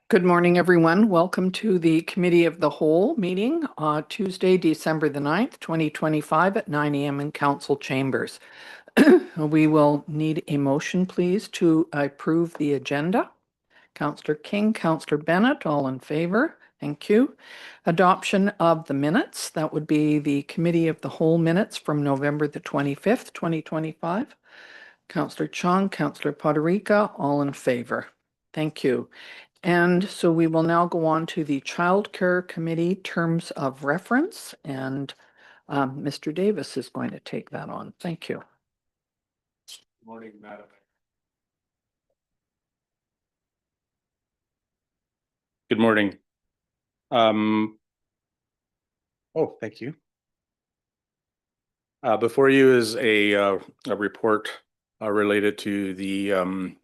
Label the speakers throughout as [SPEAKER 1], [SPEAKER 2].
[SPEAKER 1] Good morning, everyone. Welcome to the Committee of the Whole meeting, Tuesday, December the 9th, 2025 at 9 a.m. in Council Chambers. We will need a motion, please, to approve the agenda. Councillor King, Councillor Bennett, all in favor. Thank you. Adoption of the minutes. That would be the Committee of the Whole minutes from November the 25th, 2025. Councillor Chung, Councillor Poderica, all in favor. Thank you. And so we will now go on to the Child Care Committee terms of reference, and Mr. Davis is going to take that on. Thank you.
[SPEAKER 2] Good morning, Madam. Good morning. Thank you. Before you is a report related to the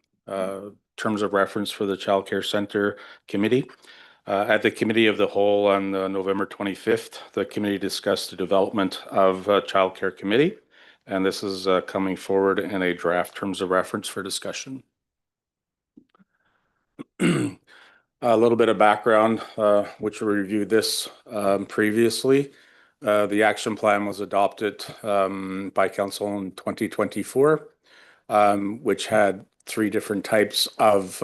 [SPEAKER 2] terms of reference for the Child Care Center Committee. At the Committee of the Whole on November 25th, the committee discussed the development of a Child Care Committee, and this is coming forward in a draft terms of reference for discussion. A little bit of background, which we reviewed this previously. The action plan was adopted by Council in 2024, which had 3 different types of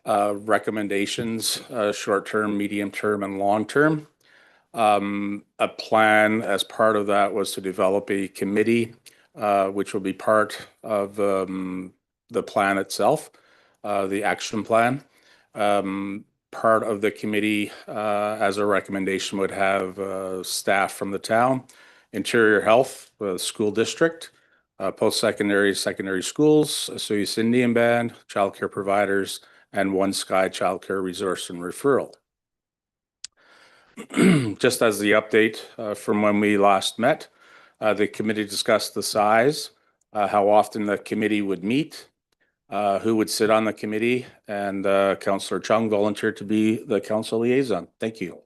[SPEAKER 2] recommendations, short-term, medium-term, and long-term. A plan as part of that was to develop a committee, which will be part of the plan itself, the action plan. Part of the committee, as a recommendation, would have staff from the town, Interior Health, the school district, post-secondary, secondary schools, Osoyoos Indian Band, childcare providers, and One Sky Childcare Resource and Referral. Just as the update from when we last met, the committee discussed the size, how often the committee would meet, who would sit on the committee, and Councillor Chung volunteered to be the council liaison. Thank you.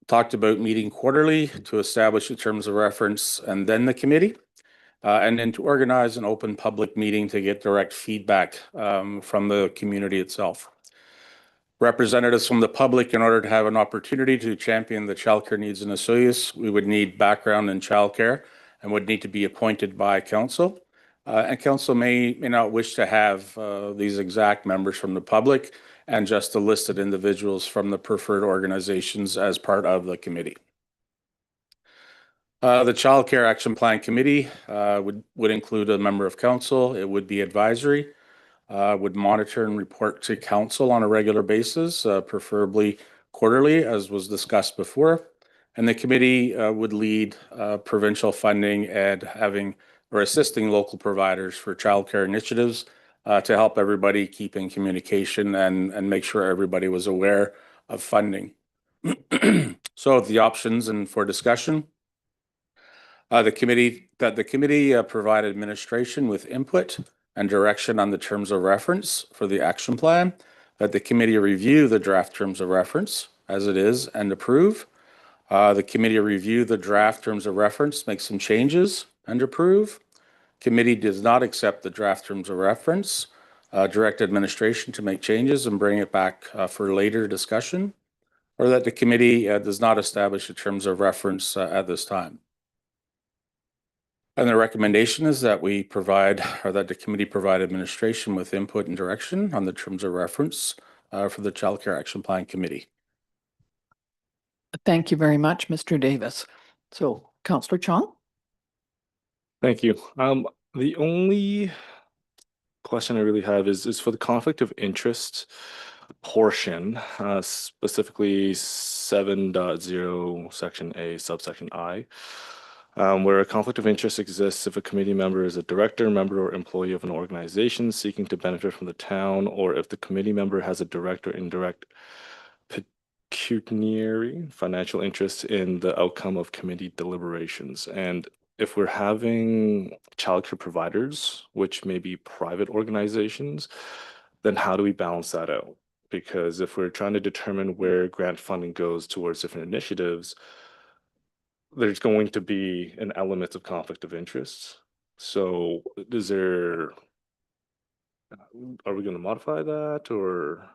[SPEAKER 2] Talked about meeting quarterly to establish the terms of reference and then the committee, and then to organize an open public meeting to get direct feedback from the community itself. Representatives from the public, in order to have an opportunity to champion the childcare needs in Osoyoos, we would need background in childcare and would need to be appointed by council. And council may not wish to have these exact members from the public and just the listed individuals from the preferred organizations as part of the committee. The Child Care Action Plan Committee would include a member of council. It would be advisory, would monitor and report to council on a regular basis, preferably quarterly, as was discussed before. And the committee would lead provincial funding and assisting local providers for childcare initiatives to help everybody keep in communication and make sure everybody was aware of funding. So the options and for discussion, the committee provide administration with input and direction on the terms of reference for the action plan, that the committee review the draft terms of reference as it is and approve. The committee review the draft terms of reference, make some changes and approve. Committee does not accept the draft terms of reference, direct administration to make changes and bring it back for later discussion, or that the committee does not establish the terms of reference at this time. And the recommendation is that we provide, or that the committee provide administration with input and direction on the terms of reference for the Child Care Action Plan Committee.
[SPEAKER 1] Thank you very much, Mr. Davis. So, Councillor Chung?
[SPEAKER 3] Thank you. The only question I really have is for the conflict of interest portion, specifically 7.0 section A, subsection I, where a conflict of interest exists if a committee member is a director, member, or employee of an organization seeking to benefit from the town, or if the committee member has a direct or indirect pecuniary financial interest in the outcome of committee deliberations. And if we're having childcare providers, which may be private organizations, then how do we balance that out? Because if we're trying to determine where grant funding goes towards different initiatives, there's going to be an element of conflict of interest. So is there Are we going to modify that or?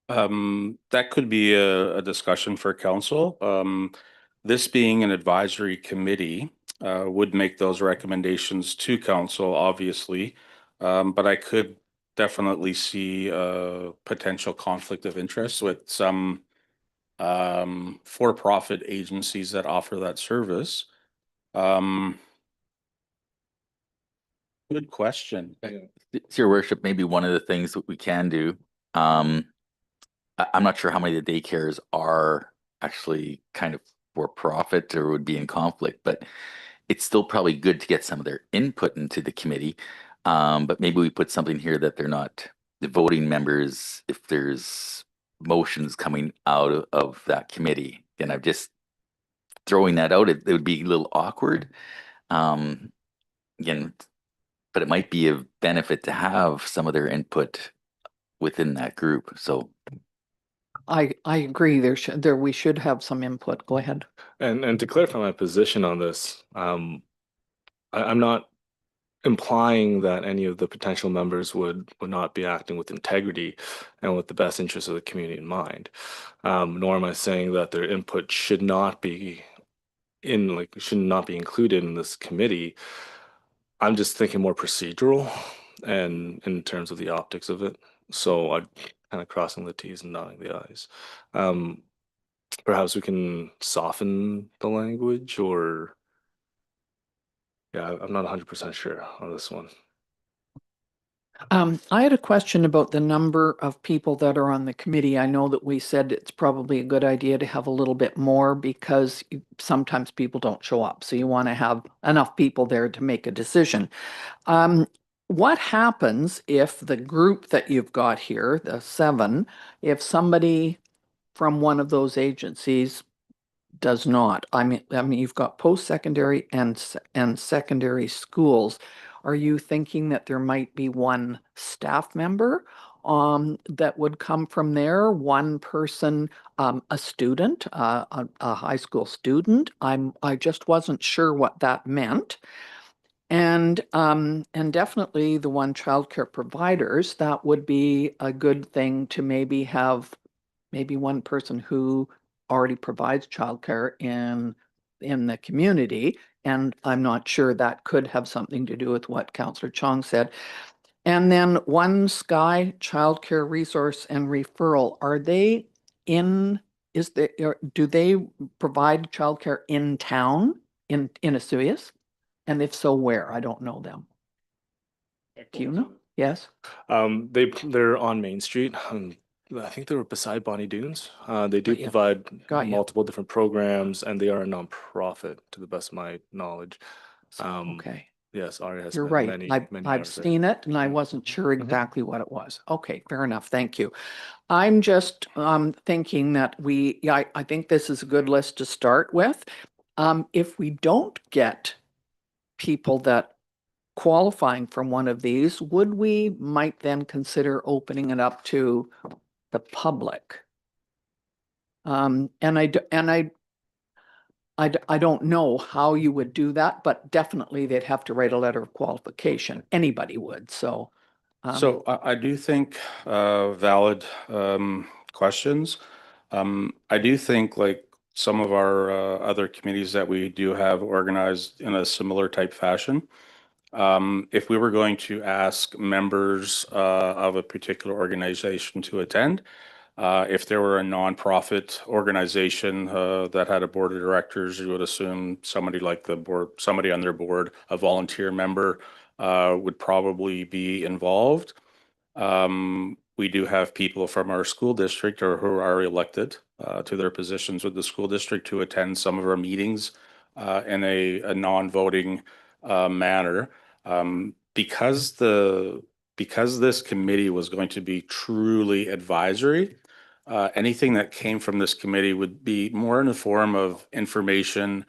[SPEAKER 2] That could be a discussion for council. This being an advisory committee, would make those recommendations to council, obviously. But I could definitely see a potential conflict of interest with some for-profit agencies that offer that service. Um, Good question.
[SPEAKER 4] Your worship, maybe one of the things that we can do, I'm not sure how many of the daycares are actually kind of for profit or would be in conflict, but it's still probably good to get some of their input into the committee. But maybe we put something here that they're not the voting members if there's motions coming out of that committee. And I'm just throwing that out. It would be a little awkward. Again, but it might be of benefit to have some of their input within that group. So
[SPEAKER 1] I agree. We should have some input. Go ahead.
[SPEAKER 3] And to clarify my position on this, I'm not implying that any of the potential members would not be acting with integrity and with the best interests of the community in mind. Nor am I saying that their input should not be included in this committee. I'm just thinking more procedural and in terms of the optics of it. So I'm kind of crossing the T's and dotting the I's. Perhaps we can soften the language or yeah, I'm not 100% sure on this one.
[SPEAKER 1] I had a question about the number of people that are on the committee. I know that we said it's probably a good idea to have a little bit more because sometimes people don't show up. So you want to have enough people there to make a decision. What happens if the group that you've got here, the 7, if somebody from one of those agencies does not? I mean, you've got post-secondary and secondary schools. Are you thinking that there might be one staff member that would come from there, one person, a student, a high school student? I just wasn't sure what that meant. And definitely the one childcare providers, that would be a good thing to maybe have maybe one person who already provides childcare in the community. And I'm not sure that could have something to do with what Councillor Chong said. And then one Sky Childcare Resource and Referral, are they in, do they provide childcare in town, in Osoyoos? And if so, where? I don't know them. Do you know? Yes?
[SPEAKER 3] They're on Main Street. I think they were beside Bonnie Dunes. They do
[SPEAKER 1] Yeah.
[SPEAKER 3] provide
[SPEAKER 1] Got you.
[SPEAKER 3] multiple different programs, and they are a nonprofit, to the best of my knowledge.
[SPEAKER 1] Okay.
[SPEAKER 3] Yes, Aria has
[SPEAKER 1] You're
[SPEAKER 3] spent
[SPEAKER 1] right.
[SPEAKER 3] many
[SPEAKER 1] I've
[SPEAKER 3] hours there.
[SPEAKER 1] seen it and I wasn't sure exactly what it was. Okay, fair enough. Thank you. I'm just thinking that I think this is a good list to start with. If we don't get people that qualifying from one of these, would we might then consider opening it up to the public? And I don't know how you would do that, but definitely they'd have to write a letter of qualification. Anybody would, so.
[SPEAKER 2] So I do think valid questions. I do think like some of our other committees that we do have organized in a similar type fashion. If we were going to ask members of a particular organization to attend, if there were a nonprofit organization that had a board of directors, you would assume somebody like the board, somebody on their board, a volunteer member would probably be involved. We do have people from our school district or who are elected to their positions with the school district to attend some of our meetings in a non-voting manner. Because this committee was going to be truly advisory, anything that came from this committee would be more in the form of information,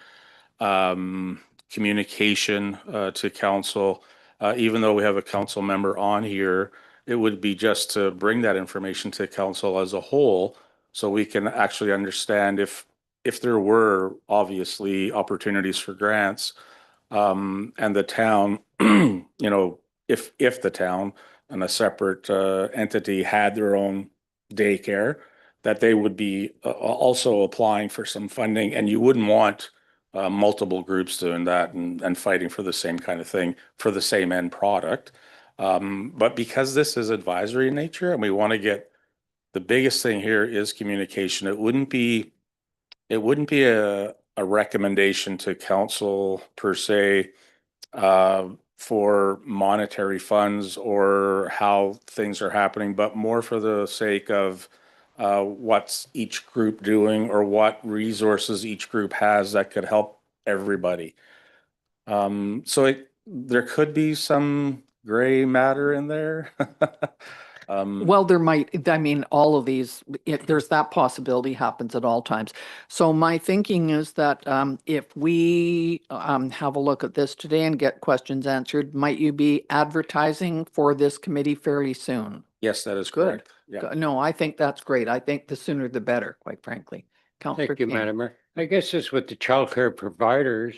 [SPEAKER 2] communication to council. Even though we have a council member on here, it would be just to bring that information to council as a whole, so we can actually understand if there were obviously opportunities for grants, and the town, if the town and a separate entity had their own daycare, that they would be also applying for some funding, and you wouldn't want multiple groups doing that and fighting for the same kind of thing for the same end product. But because this is advisory in nature and we want to get, the biggest thing here is communication. It wouldn't be a recommendation to council per se for monetary funds or how things are happening, but more for the sake of what's each group doing or what resources each group has that could help everybody. So there could be some gray matter in there.
[SPEAKER 1] Well, there might, I mean, all of these, there's that possibility happens at all times. So my thinking is that if we have a look at this today and get questions answered, might you be advertising for this committee fairly soon?
[SPEAKER 2] Yes, that is
[SPEAKER 1] Good.
[SPEAKER 2] correct. Yeah.
[SPEAKER 1] No, I think that's great. I think the sooner the better, quite frankly. Councillor
[SPEAKER 5] Thank you,
[SPEAKER 1] King.
[SPEAKER 5] Madam Mayor. I guess it's with the childcare providers,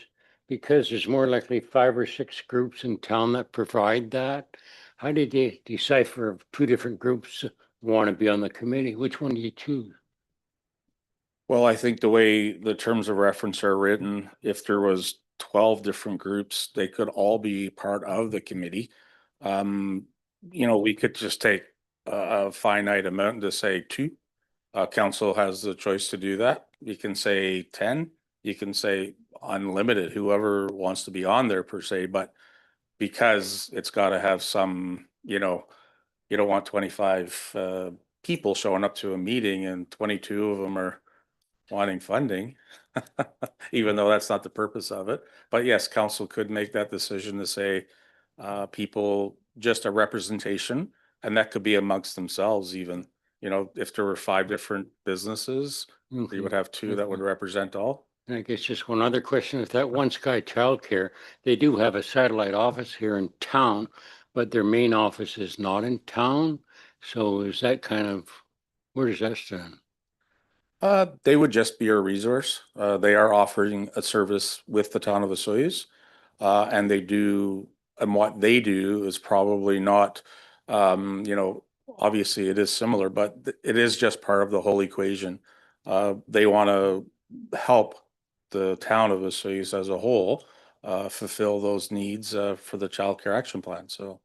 [SPEAKER 5] because there's more likely 5 or 6 groups in town that provide that. How did you decipher if 2 different groups want to be on the committee? Which one do you choose?
[SPEAKER 2] Well, I think the way the terms of reference are written, if there was 12 different groups, they could all be part of the committee. We could just take a finite amount and just say 2. Council has the choice to do that. You can say 10, you can say unlimited, whoever wants to be on there per se, but because it's got to have some, you don't want 25 people showing up to a meeting and 22 of them are wanting funding, even though that's not the purpose of it. But yes, council could make that decision to say people, just a representation, and that could be amongst themselves even. If there were 5 different businesses, you would have 2 that would represent all.
[SPEAKER 5] And I guess just one other question, if that One Sky Childcare, they do have a satellite office here in town, but their main office is not in town. So is that where does that stand?
[SPEAKER 2] They would just be a resource. They are offering a service with the town of Osoyoos. And what they do is probably not, obviously it is similar, but it is just part of the whole equation. They want to help the town of Osoyoos as a whole fulfill those needs for the Child Care Action Plan.
[SPEAKER 1] So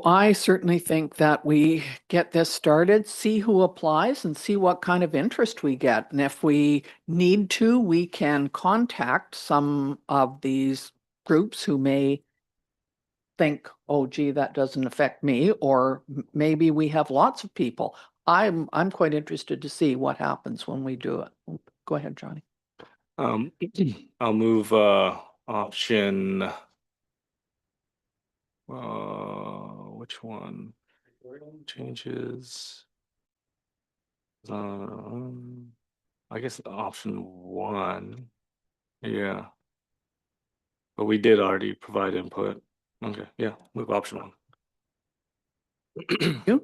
[SPEAKER 1] I certainly think that we get this started, see who applies and see what kind of interest we get. And if we need to, we can contact some of these groups who may think, oh, gee, that doesn't affect me, or maybe we have lots of people. I'm quite interested to see what happens when we do it. Go ahead, Johnny.
[SPEAKER 3] I'll move option. Which one? Changes. I guess option 1. Yeah. But we did already provide input. Okay, yeah, move option 1.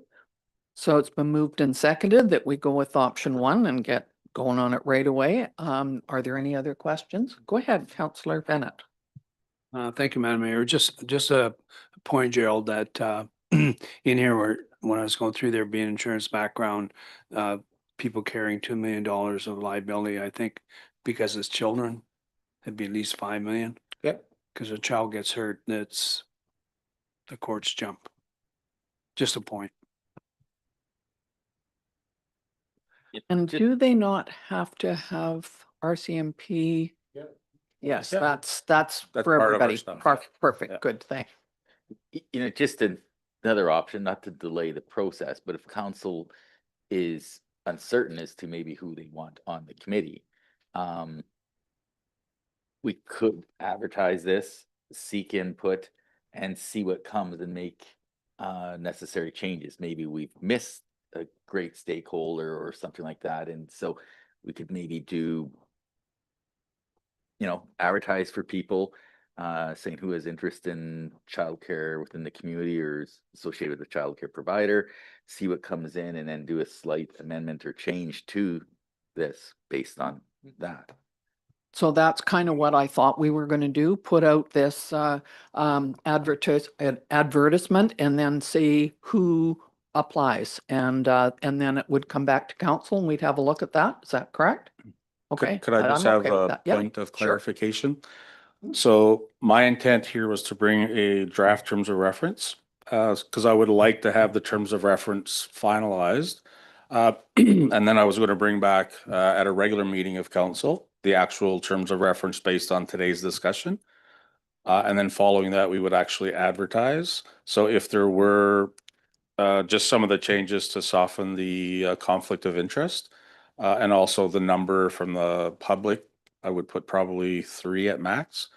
[SPEAKER 1] So it's been moved and seconded that we go with option 1 and get going on it right away. Are there any other questions? Go ahead, Councillor Bennett.
[SPEAKER 6] Thank you, Madam Mayor. Just a point, Gerald, that in here, when I was going through there, being insurance background, people carrying $2 million of liability, I think because it's children, it'd be at least 5 million.
[SPEAKER 2] Yep.
[SPEAKER 6] Because a child gets hurt, that's the courts jump. Just a point.
[SPEAKER 1] And do they not have to have RCMP? Yes,
[SPEAKER 2] Yeah.
[SPEAKER 1] that's
[SPEAKER 2] That's
[SPEAKER 1] for
[SPEAKER 2] part of our
[SPEAKER 1] everybody.
[SPEAKER 2] stuff.
[SPEAKER 1] Perfect,
[SPEAKER 2] Yeah.
[SPEAKER 1] good, thanks.
[SPEAKER 4] Just another option, not to delay the process, but if council is uncertain as to maybe who they want on the committee, we could advertise this, seek input, and see what comes and make necessary changes. Maybe we've missed a great stakeholder or something like that, and so we could maybe do, advertise for people, saying who has interest in childcare within the community or is associated with a childcare provider, see what comes in, and then do a slight amendment or change to this based on that.
[SPEAKER 1] So that's kind of what I thought we were going to do, put out this advertisement and then see who applies. And then it would come back to council and we'd have a look at that. Is that correct? Okay.
[SPEAKER 2] Could I just
[SPEAKER 1] I'm
[SPEAKER 2] have
[SPEAKER 1] okay with
[SPEAKER 2] a
[SPEAKER 1] that. Yeah,
[SPEAKER 2] point of
[SPEAKER 1] sure.
[SPEAKER 2] clarification? So my intent here was to bring a draft terms of reference, because I would like to have the terms of reference finalized. And then I was going to bring back, at a regular meeting of council, the actual terms of reference based on today's discussion. And then following that, we would actually advertise. So if there were, just some of the changes to soften the, conflict of interest, and also the number from the public, I would put probably 3 at max.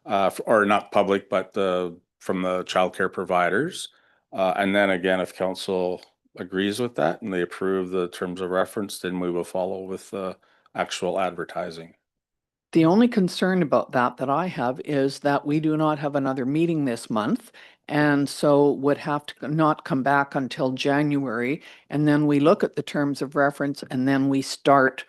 [SPEAKER 2] Or not public, but from the childcare providers. And then again, if council agrees with that and they approve the terms of reference, then we will follow with actual advertising.
[SPEAKER 1] The only concern about that I have is that we do not have another meeting this month. And so would have to not come back until January. And then we look at the terms of reference and then we start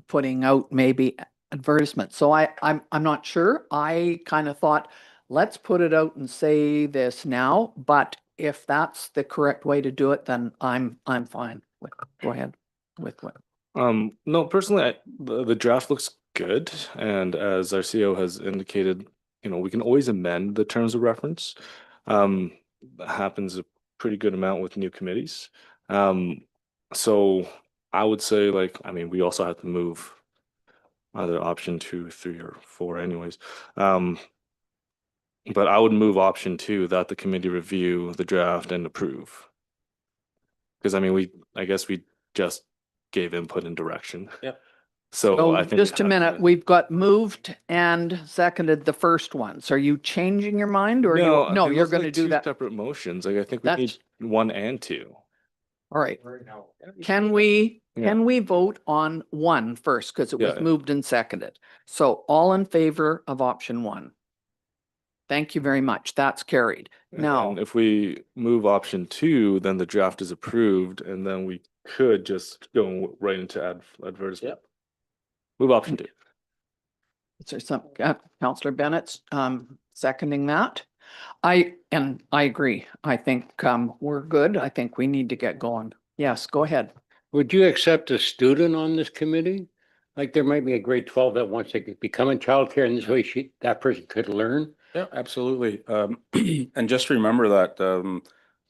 [SPEAKER 1] putting out maybe advertisements. So I'm not sure. I kind of thought, let's put it out and say this now. But if that's the correct way to do it, then I'm fine with, go ahead with what.
[SPEAKER 3] No, personally, the draft looks good, and as our CEO has indicated, we can always amend the terms of reference. That happens a pretty good amount with new committees. So I would say, we also have to move either option 2, 3, or 4 anyways. But I would move option 2, that the committee review the draft and approve. Because I guess we just gave input and direction.
[SPEAKER 2] Yep.
[SPEAKER 3] So I think
[SPEAKER 1] Just a minute, we've got moved and seconded the first one. So are you changing your mind or no, you're going to do that?
[SPEAKER 3] Separate motions. I think we need 1 and 2.
[SPEAKER 1] All right. Can we vote on 1 first? Because it was
[SPEAKER 3] Yeah.
[SPEAKER 1] moved and seconded. So all in favor of option 1? Thank you very much. That's carried. Now,
[SPEAKER 3] And if we move option 2, then the draft is approved, and then we could just go right into advertisement. Move option 2.
[SPEAKER 1] is there some, Councillor Bennett's seconding that? I agree. I think we're good. I think we need to get going. Yes, go ahead.
[SPEAKER 5] Would you accept a student on this committee? Like there might be a grade 12 that wants to become in childcare and this way that person could learn.
[SPEAKER 2] Yeah, absolutely. And just remember that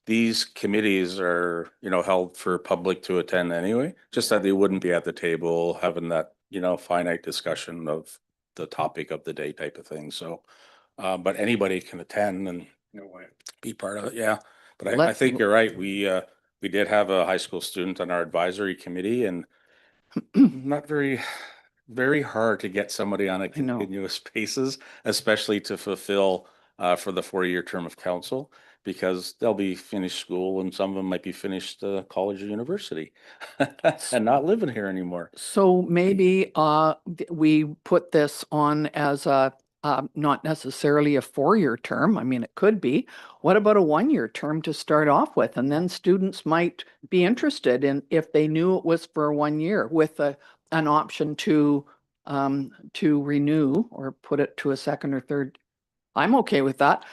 [SPEAKER 2] these committees are, held for public to attend anyway, just that they wouldn't be at the table having that, finite discussion of the topic of the day type of thing. So, but anybody can attend and be part of it. Yeah. But I think you're right. We did have a high school student on our advisory committee and not very hard to get somebody on a continuous basis, especially to fulfill for the 4-year term of council, because they'll be finished school and some of them might be finished college or university and not living here anymore.
[SPEAKER 1] So maybe we put this on as a not necessarily a 4-year term. I mean, it could be. What about a 1-year term to start off with? And then students might be interested in if they knew it was for 1 year with an option to renew or put it to a 2nd or 3rd. I'm okay with that.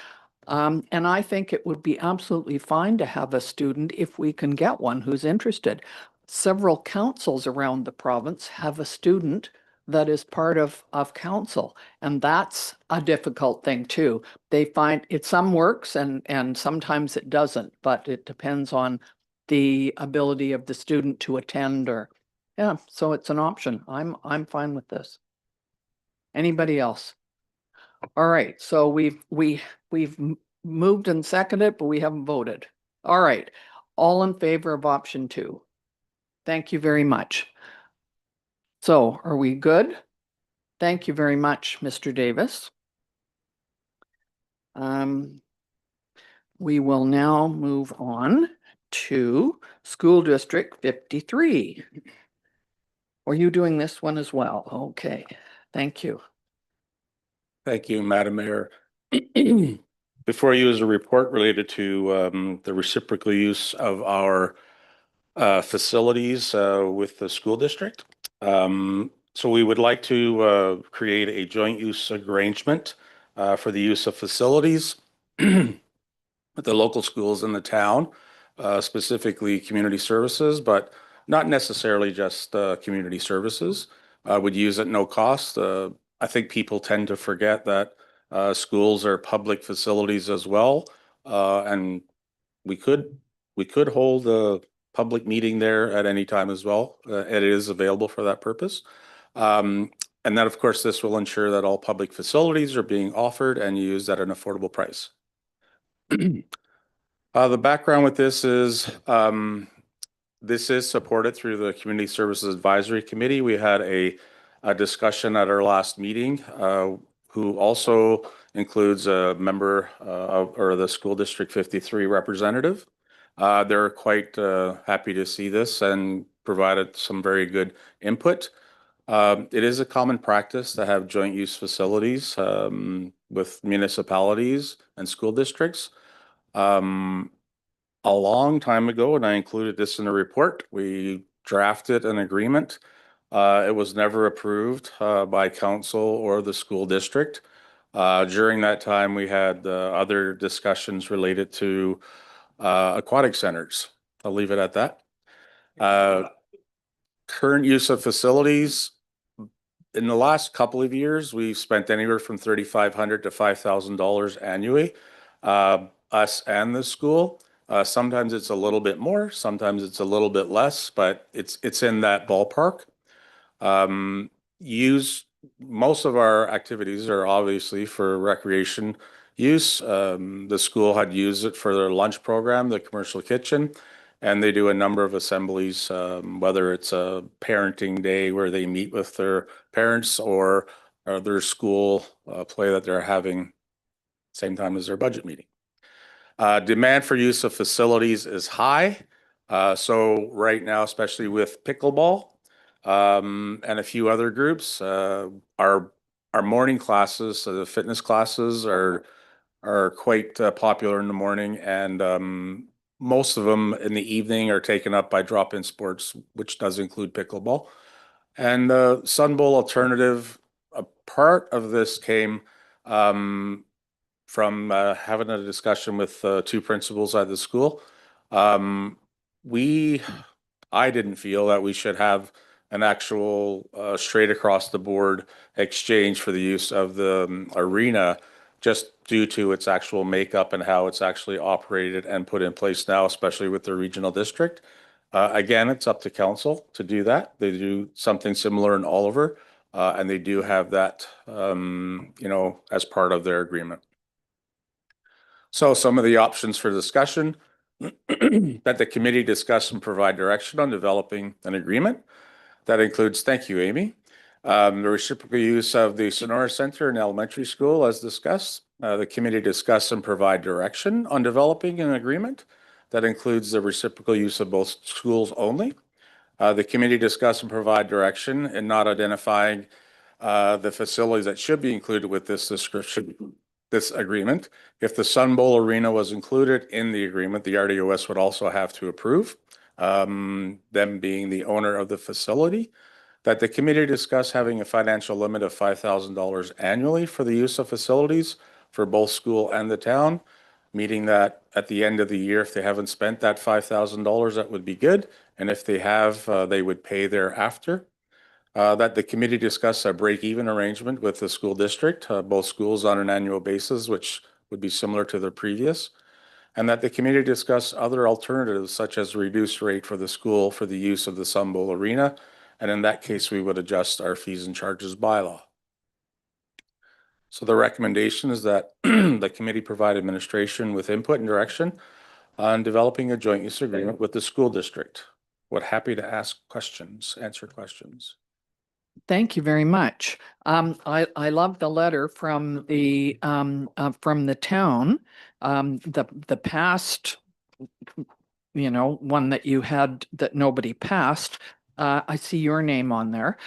[SPEAKER 1] And I think it would be absolutely fine to have a student if we can get one who's interested. Several councils around the province have a student that is part of council, and that's a difficult thing too. They find it, some works and sometimes it doesn't, but it depends on the ability of the student to attend or, yeah, so it's an option. I'm fine with this. Anybody else? All right, so we've moved and seconded, but we haven't voted. All right, all in favor of option 2? Thank you very much. So are we good? Thank you very much, Mr. Davis. We will now move on to School District 53. Are you doing this one as well? Okay, thank you.
[SPEAKER 2] Thank you, Madam Mayor. Before you is a report related to the reciprocal use of our facilities with the school district. So we would like to create a joint use arrangement for the use of facilities at the local schools in the town, specifically community services, but not necessarily just community services. Would use at no cost. I think people tend to forget that schools are public facilities as well, and we could hold a public meeting there at any time as well. It is available for that purpose. And then, of course, this will ensure that all public facilities are being offered and used at an affordable price. The background with this is supported through the Community Services Advisory Committee. We had a discussion at our last meeting, who also includes a member or the School District 53 representative. They're quite happy to see this and provided some very good input. It is a common practice to have joint use facilities with municipalities and school districts. A long time ago, and I included this in the report, we drafted an agreement. It was never approved by council or the school district. During that time, we had other discussions related to aquatic centers. I'll leave it at that. Current use of facilities. In the last couple of years, we've spent anywhere from $3,500 to $5,000 annually, us and the school. Sometimes it's a little bit more, sometimes it's a little bit less, but it's in that ballpark. Most of our activities are obviously for recreation use. The school had used it for their lunch program, the commercial kitchen, and they do a number of assemblies, whether it's a parenting day where they meet with their parents or their school play that they're having same time as their budget meeting. Demand for use of facilities is high. So right now, especially with pickleball and a few other groups, our morning classes, the fitness classes are quite popular in the morning, and most of them in the evening are taken up by drop-in sports, which does include pickleball. And the Sun Bowl alternative, a part of this came from having a discussion with two principals at the school. I didn't feel that we should have an actual straight across the board exchange for the use of the arena, just due to its actual makeup and how it's actually operated and put in place now, especially with the regional district. Again, it's up to council to do that. They do something similar in Oliver, and they do have that, as part of their agreement. So some of the options for discussion that the committee discuss and provide direction on developing an agreement. That includes, thank you, Amy, the reciprocal use of the Sonora Center in elementary school as discussed. The committee discuss and provide direction on developing an agreement. That includes the reciprocal use of both schools only. The committee discuss and provide direction in not identifying the facilities that should be included with this description. This agreement. If the Sun Bowl Arena was included in the agreement, the RDOS would also have to approve, them being the owner of the facility. That the committee discuss having a financial limit of $5,000 annually for the use of facilities for both school and the town, meaning that at the end of the year, if they haven't spent that $5,000, that would be good. And if they have, they would pay thereafter. That the committee discuss a break-even arrangement with the school district, both schools on an annual basis, which would be similar to the previous. And that the committee discuss other alternatives such as reduced rate for the school for the use of the Sun Bowl Arena. And in that case, we would adjust our fees and charges bylaw. So the recommendation is that the committee provide administration with input and direction on developing a joint use agreement with the school district. We're happy to answer questions.
[SPEAKER 1] Thank you very much. I love the letter from the town. The past, one that you had that nobody passed. I see your name on there,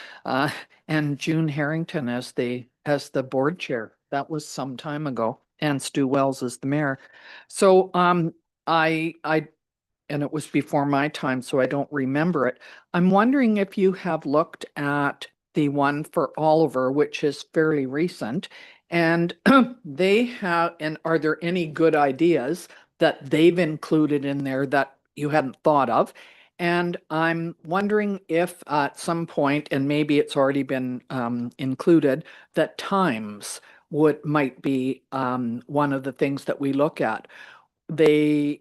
[SPEAKER 1] and June Harrington as the board chair. That was some time ago, and Stu Wells as the mayor. So and it was before my time, so I don't remember it. I'm wondering if you have looked at the one for Oliver, which is fairly recent. And they have, and are there any good ideas that they've included in there that you hadn't thought of? And I'm wondering if at some point, and maybe it's already been included, that times might be one of the things that we look at. They,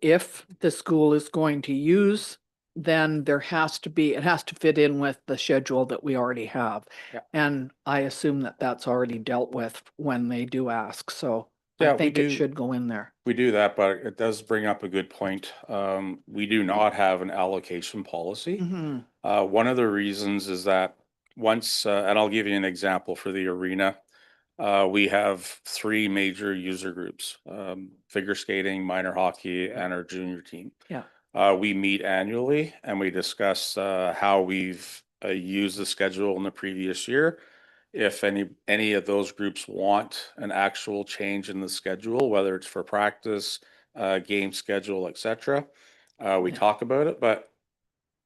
[SPEAKER 1] if the school is going to use, then it has to fit in with the schedule that we already have.
[SPEAKER 2] Yeah.
[SPEAKER 1] And I assume that that's already dealt with when they do ask. So
[SPEAKER 2] Yeah,
[SPEAKER 1] I
[SPEAKER 2] we
[SPEAKER 1] think it
[SPEAKER 2] do.
[SPEAKER 1] should go in there.
[SPEAKER 2] We do that, but it does bring up a good point. We do not have an allocation policy.
[SPEAKER 1] Mhm.
[SPEAKER 2] One of the reasons is that once, and I'll give you an example for the arena. We have three major user groups, figure skating, minor hockey, and our junior team.
[SPEAKER 1] Yeah.
[SPEAKER 2] We meet annually and we discuss how we've used the schedule in the previous year. If any of those groups want an actual change in the schedule, whether it's for practice, game schedule, etc., we
[SPEAKER 1] Yeah.
[SPEAKER 2] talk about it. But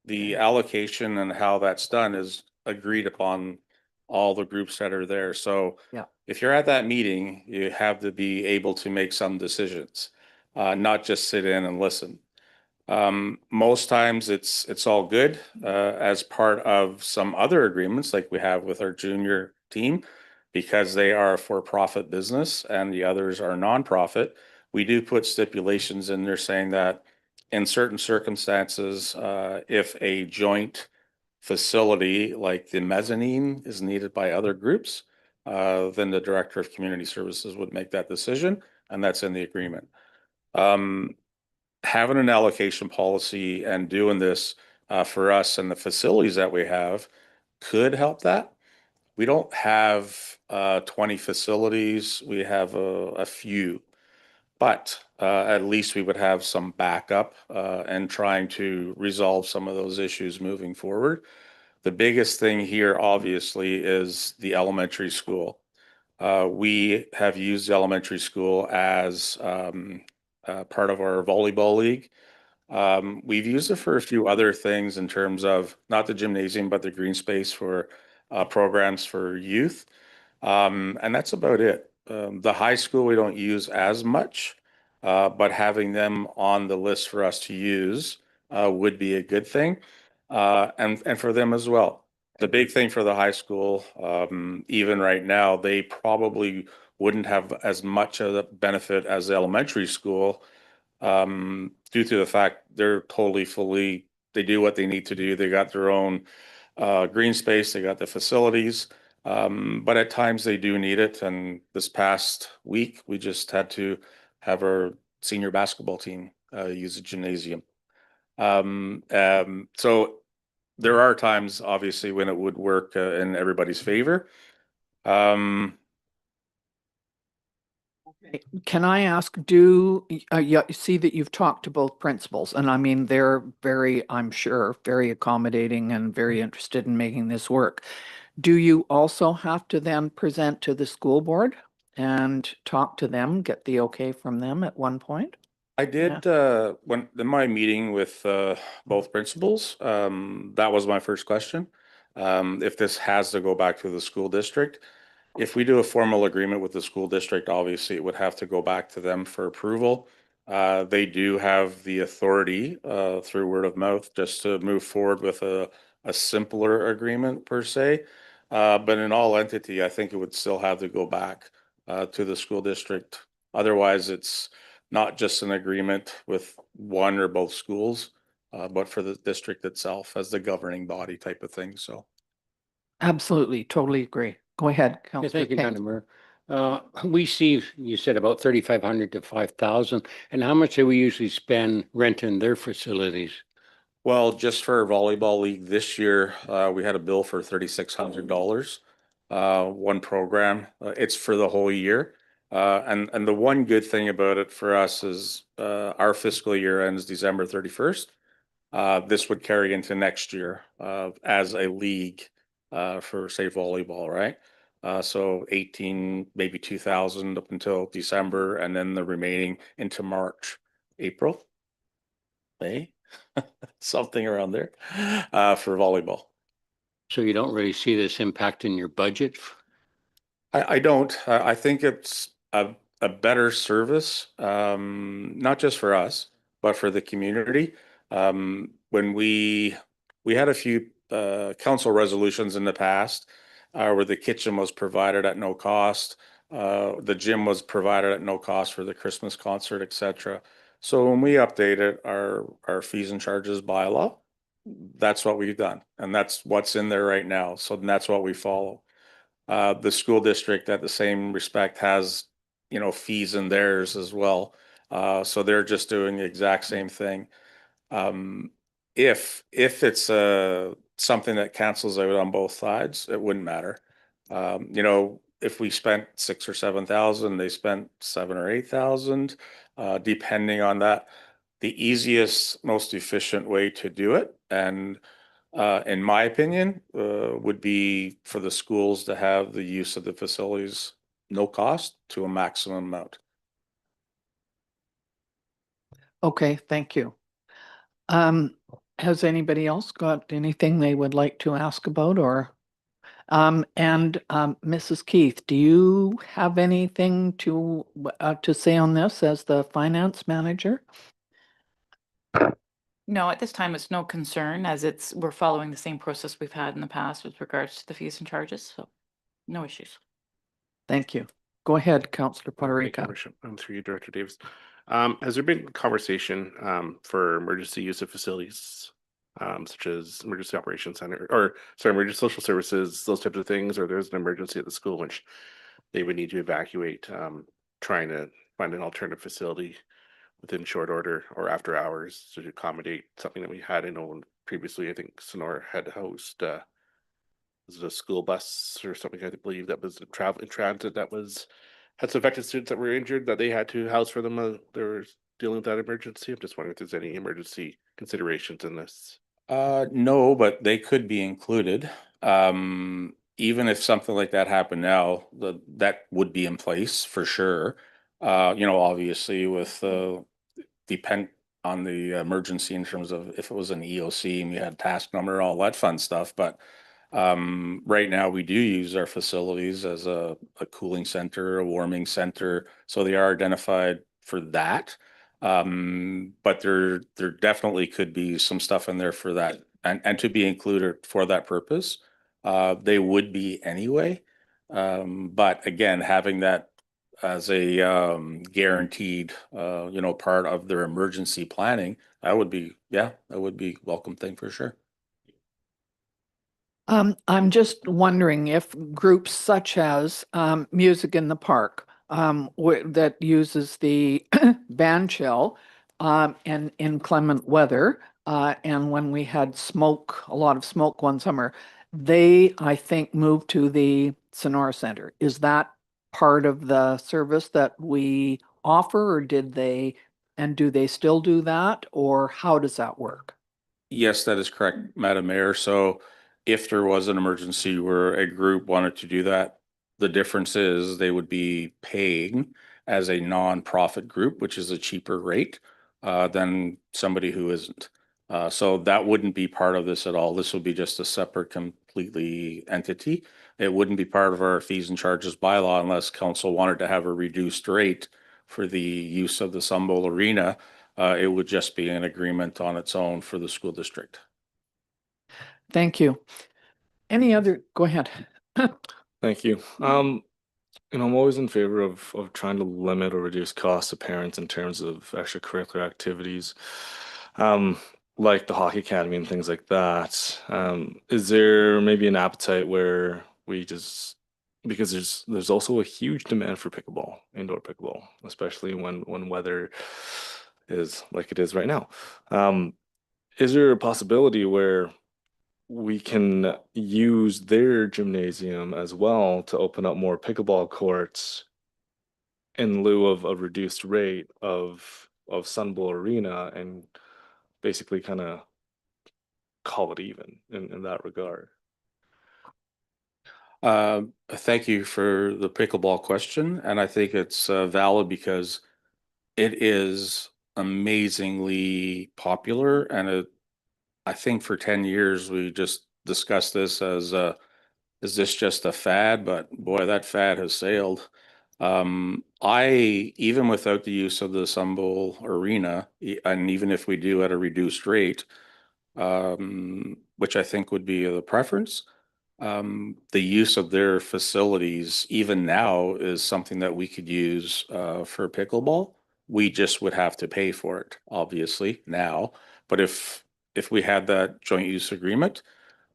[SPEAKER 2] the allocation and how that's done is agreed upon all the groups that are there. So
[SPEAKER 1] Yeah.
[SPEAKER 2] if you're at that meeting, you have to be able to make some decisions, not just sit in and listen. Most times it's all good as part of some other agreements like we have with our junior team, because they are a for-profit business and the others are nonprofit. We do put stipulations in there saying that in certain circumstances, if a joint facility like the mezzanine is needed by other groups, then the director of community services would make that decision, and that's in the agreement. Having an allocation policy and doing this for us and the facilities that we have could help that. We don't have 20 facilities. We have a few, but at least we would have some backup and trying to resolve some of those issues moving forward. The biggest thing here, obviously, is the elementary school. We have used the elementary school as part of our volleyball league. We've used it for a few other things in terms of not the gymnasium, but the green space for programs for youth. And that's about it. The high school we don't use as much, but having them on the list for us to use would be a good thing. And for them as well. The big thing for the high school, even right now, they probably wouldn't have as much of the benefit as the elementary school, due to the fact they're they do what they need to do. They got their own green space, they got the facilities, but at times they do need it. And this past week, we just had to have our senior basketball team use a gymnasium. So there are times, obviously, when it would work in everybody's favor.
[SPEAKER 1] Can I ask, you see that you've talked to both principals, and I mean, they're I'm sure, very accommodating and very interested in making this work. Do you also have to then present to the school board and talk to them, get the okay from them at one point?
[SPEAKER 2] I did when in my meeting with both principals, that was my first question. If this has to go back to the school district. If we do a formal agreement with the school district, obviously it would have to go back to them for approval. They do have the authority through word of mouth just to move forward with a simpler agreement per se. But in all entity, I think it would still have to go back to the school district. Otherwise, it's not just an agreement with one or both schools, but for the district itself as the governing body type of thing. So.
[SPEAKER 1] Absolutely, totally agree. Go ahead,
[SPEAKER 5] Yeah,
[SPEAKER 1] Councillor
[SPEAKER 5] thank you,
[SPEAKER 1] King.
[SPEAKER 5] Madam Mayor. We see, you said about 3,500 to 5,000, and how much do we usually spend renting their facilities?
[SPEAKER 2] Well, just for our volleyball league this year, we had a bill for $3,600. One program, it's for the whole year. And the one good thing about it for us is our fiscal year ends December 31st. This would carry into next year as a league for say volleyball, right? So 18, maybe 2,000 up until December, and then the remaining into March, April, May, something around there for volleyball.
[SPEAKER 5] So you don't really see this impacting your budget?
[SPEAKER 2] I don't. I think it's a better service, not just for us, but for the community. When we had a few council resolutions in the past where the kitchen was provided at no cost, the gym was provided at no cost for the Christmas concert, etc. So when we updated our fees and charges bylaw, that's what we've done, and that's what's in there right now. So that's what we follow. The school district at the same respect has, fees in theirs as well. So they're just doing the exact same thing. Um, if it's something that cancels out on both sides, it wouldn't matter. If we spent 6 or 7 thousand, they spent 7 or 8 thousand, depending on that. The easiest, most efficient way to do it, and in my opinion, would be for the schools to have the use of the facilities no cost to a maximum amount.
[SPEAKER 1] Okay, thank you. Has anybody else got anything they would like to ask about or? Mrs. Keith, do you have anything to say on this as the finance manager?
[SPEAKER 7] No, at this time, it's no concern as we're following the same process we've had in the past with regards to the fees and charges, so no issues.
[SPEAKER 1] Thank you. Go ahead, Councillor
[SPEAKER 8] Thank you,
[SPEAKER 1] Poderica.
[SPEAKER 8] Your Worship. Through you, Director Davis. Has there been conversation for emergency use of facilities, such as emergency operations center, or sorry, emergency social services, those types of things, or there's an emergency at the school which they would need to evacuate, trying to find an alternative facility within short order or after hours to accommodate something that we had. I know previously, I think Sonora had host was it a school bus or something, I believe, that was in transit that had some affected students that were injured that they had to house for them. They were dealing with that emergency. I'm just wondering if there's any emergency considerations in this.
[SPEAKER 2] No, but they could be included. Even if something like that happened now, that would be in place for sure. Obviously with depend on the emergency in terms of if it was an EOC and we had task number, all that fun stuff. But right now we do use our facilities as a cooling center, a warming center. So they are identified for that. But there definitely could be some stuff in there for that and to be included for that purpose. They would be anyway. But again, having that as a guaranteed, part of their emergency planning, that would be welcome thing for sure.
[SPEAKER 1] I'm just wondering if groups such as Music in the Park that uses the band shell in inclement weather, and when we had a lot of smoke one summer, they, I think, moved to the Sonora Center. Is that part of the service that we offer, or do they still do that, or how does that work?
[SPEAKER 2] Yes, that is correct, Madam Mayor. So if there was an emergency where a group wanted to do that, the difference is they would be paying as a non-profit group, which is a cheaper rate than somebody who isn't. So that wouldn't be part of this at all. This would be just a separate, completely entity. It wouldn't be part of our fees and charges bylaw unless council wanted to have a reduced rate for the use of the Sun Bowl Arena. It would just be an agreement on its own for the school district.
[SPEAKER 1] Thank you. Go ahead.
[SPEAKER 3] Thank you. I'm always in favor of trying to limit or reduce costs to parents in terms of extracurricular activities, like the hockey academy and things like that. Is there maybe an appetite where we just, because there's also a huge demand for pickleball, indoor pickleball, especially when weather is like it is right now. Is there a possibility where we can use their gymnasium as well to open up more pickleball courts in lieu of a reduced rate of Sun Bowl Arena and basically kind of call it even in that regard?
[SPEAKER 2] Thank you for the pickleball question. And I think it's valid because it is amazingly popular. And I think for 10 years, we just discussed this as, is this just a fad? But boy, that fad has sailed. Even without the use of the Sunbowl Arena, and even if we do at a reduced rate, which I think would be the preference, the use of their facilities even now is something that we could use for pickleball. We just would have to pay for it, obviously, now. But if we had that joint use agreement,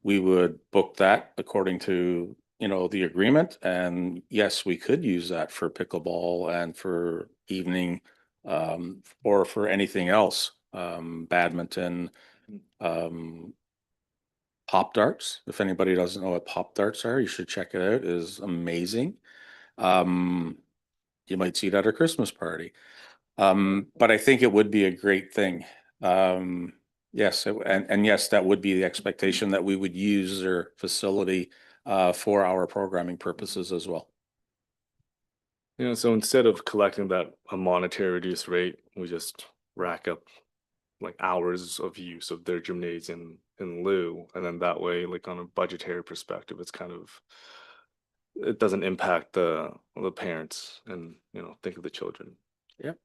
[SPEAKER 2] we would book that according to, the agreement. And yes, we could use that for pickleball and for evening, or for anything else, badminton, Pop Darts. If anybody doesn't know what Pop Darts are, you should check it out. It is amazing. You might see it at a Christmas party. But I think it would be a great thing. Yes, and yes, that would be the expectation that we would use their facility for our programming purposes as well.
[SPEAKER 3] So instead of collecting that a monetary reduced rate, we just rack up like hours of use of their gymnasium in lieu, and then that way, like on a budgetary perspective, it doesn't impact the parents and think of the children.
[SPEAKER 2] Yep.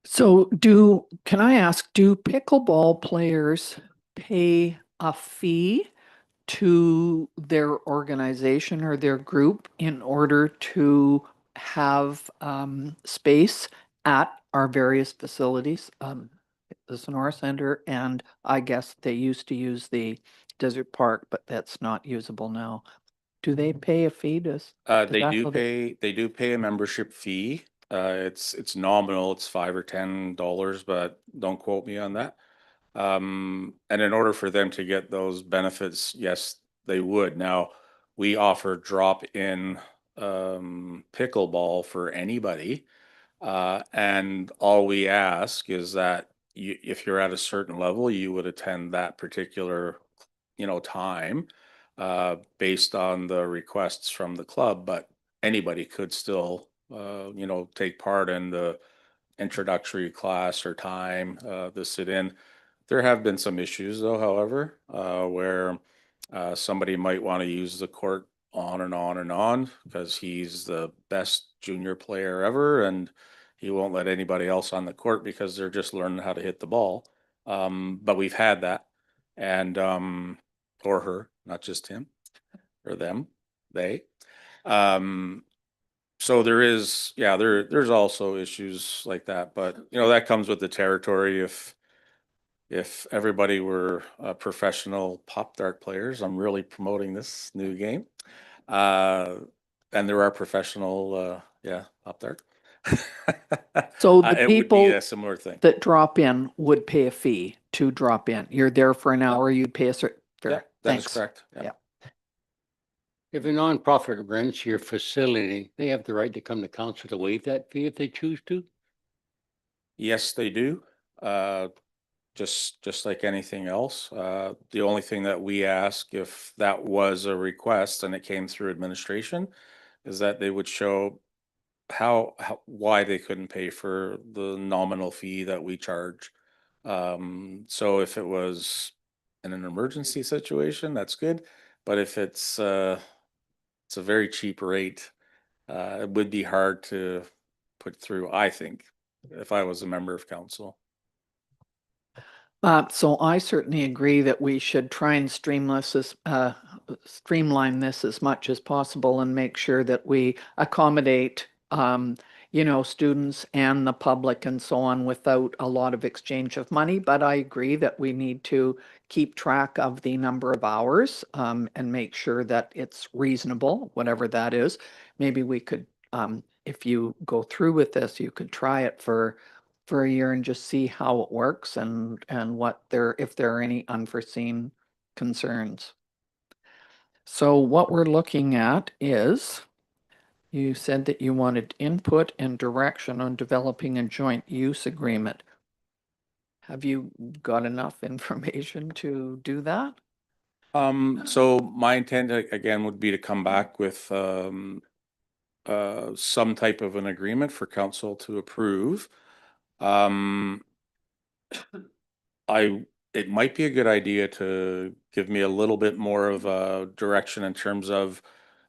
[SPEAKER 1] So can I ask, do pickleball players pay a fee to their organization or their group in order to have space at our various facilities? The Sonora Center, and I guess they used to use the Desert Park, but that's not usable now. Do they pay a fee to?
[SPEAKER 2] They
[SPEAKER 1] that
[SPEAKER 2] do
[SPEAKER 1] how they-
[SPEAKER 2] pay a membership fee. It's nominal. It's $5 or $10, but don't quote me on that. And in order for them to get those benefits, yes, they would. Now, we offer drop-in pickleball for anybody. And all we ask is that if you're at a certain level, you would attend that particular, time, based on the requests from the club. But anybody could still, take part in the introductory class or time to sit in. There have been some issues though, however, where somebody might want to use the court on and on and on because he's the best junior player ever, and he won't let anybody else on the court because they're just learning how to hit the ball. But we've had that, and or her, not just him or them, they. So there's also issues like that, but that comes with the territory. If everybody were professional Pop Dart players, I'm really promoting this new game. And there are professional, Pop Dart.
[SPEAKER 1] So the
[SPEAKER 2] It would be
[SPEAKER 1] people
[SPEAKER 2] a similar thing.
[SPEAKER 1] that drop in would pay a fee to drop in. You're there for an hour, you'd pay a certain.
[SPEAKER 2] Yeah, that is correct.
[SPEAKER 1] Yeah.
[SPEAKER 5] If a nonprofit rents your facility, they have the right to come to council to waive that fee if they choose to?
[SPEAKER 2] Yes, they do. Just like anything else. The only thing that we ask, if that was a request and it came through administration, is that they would show why they couldn't pay for the nominal fee that we charge. So if it was in an emergency situation, that's good. But if it's a very cheap rate, it would be hard to put through, I think, if I was a member of council.
[SPEAKER 1] So I certainly agree that we should try and streamline this as much as possible and make sure that we accommodate, students and the public and so on without a lot of exchange of money. But I agree that we need to keep track of the number of hours, and make sure that it's reasonable, whatever that is. Maybe we could, if you go through with this, you could try it for a year and just see how it works and if there are any unforeseen concerns. So what we're looking at is, you said that you wanted input and direction on developing a joint use agreement. Have you got enough information to do that?
[SPEAKER 2] So my intent again would be to come back with some type of an agreement for council to approve. it might be a good idea to give me a little bit more of a direction in terms of,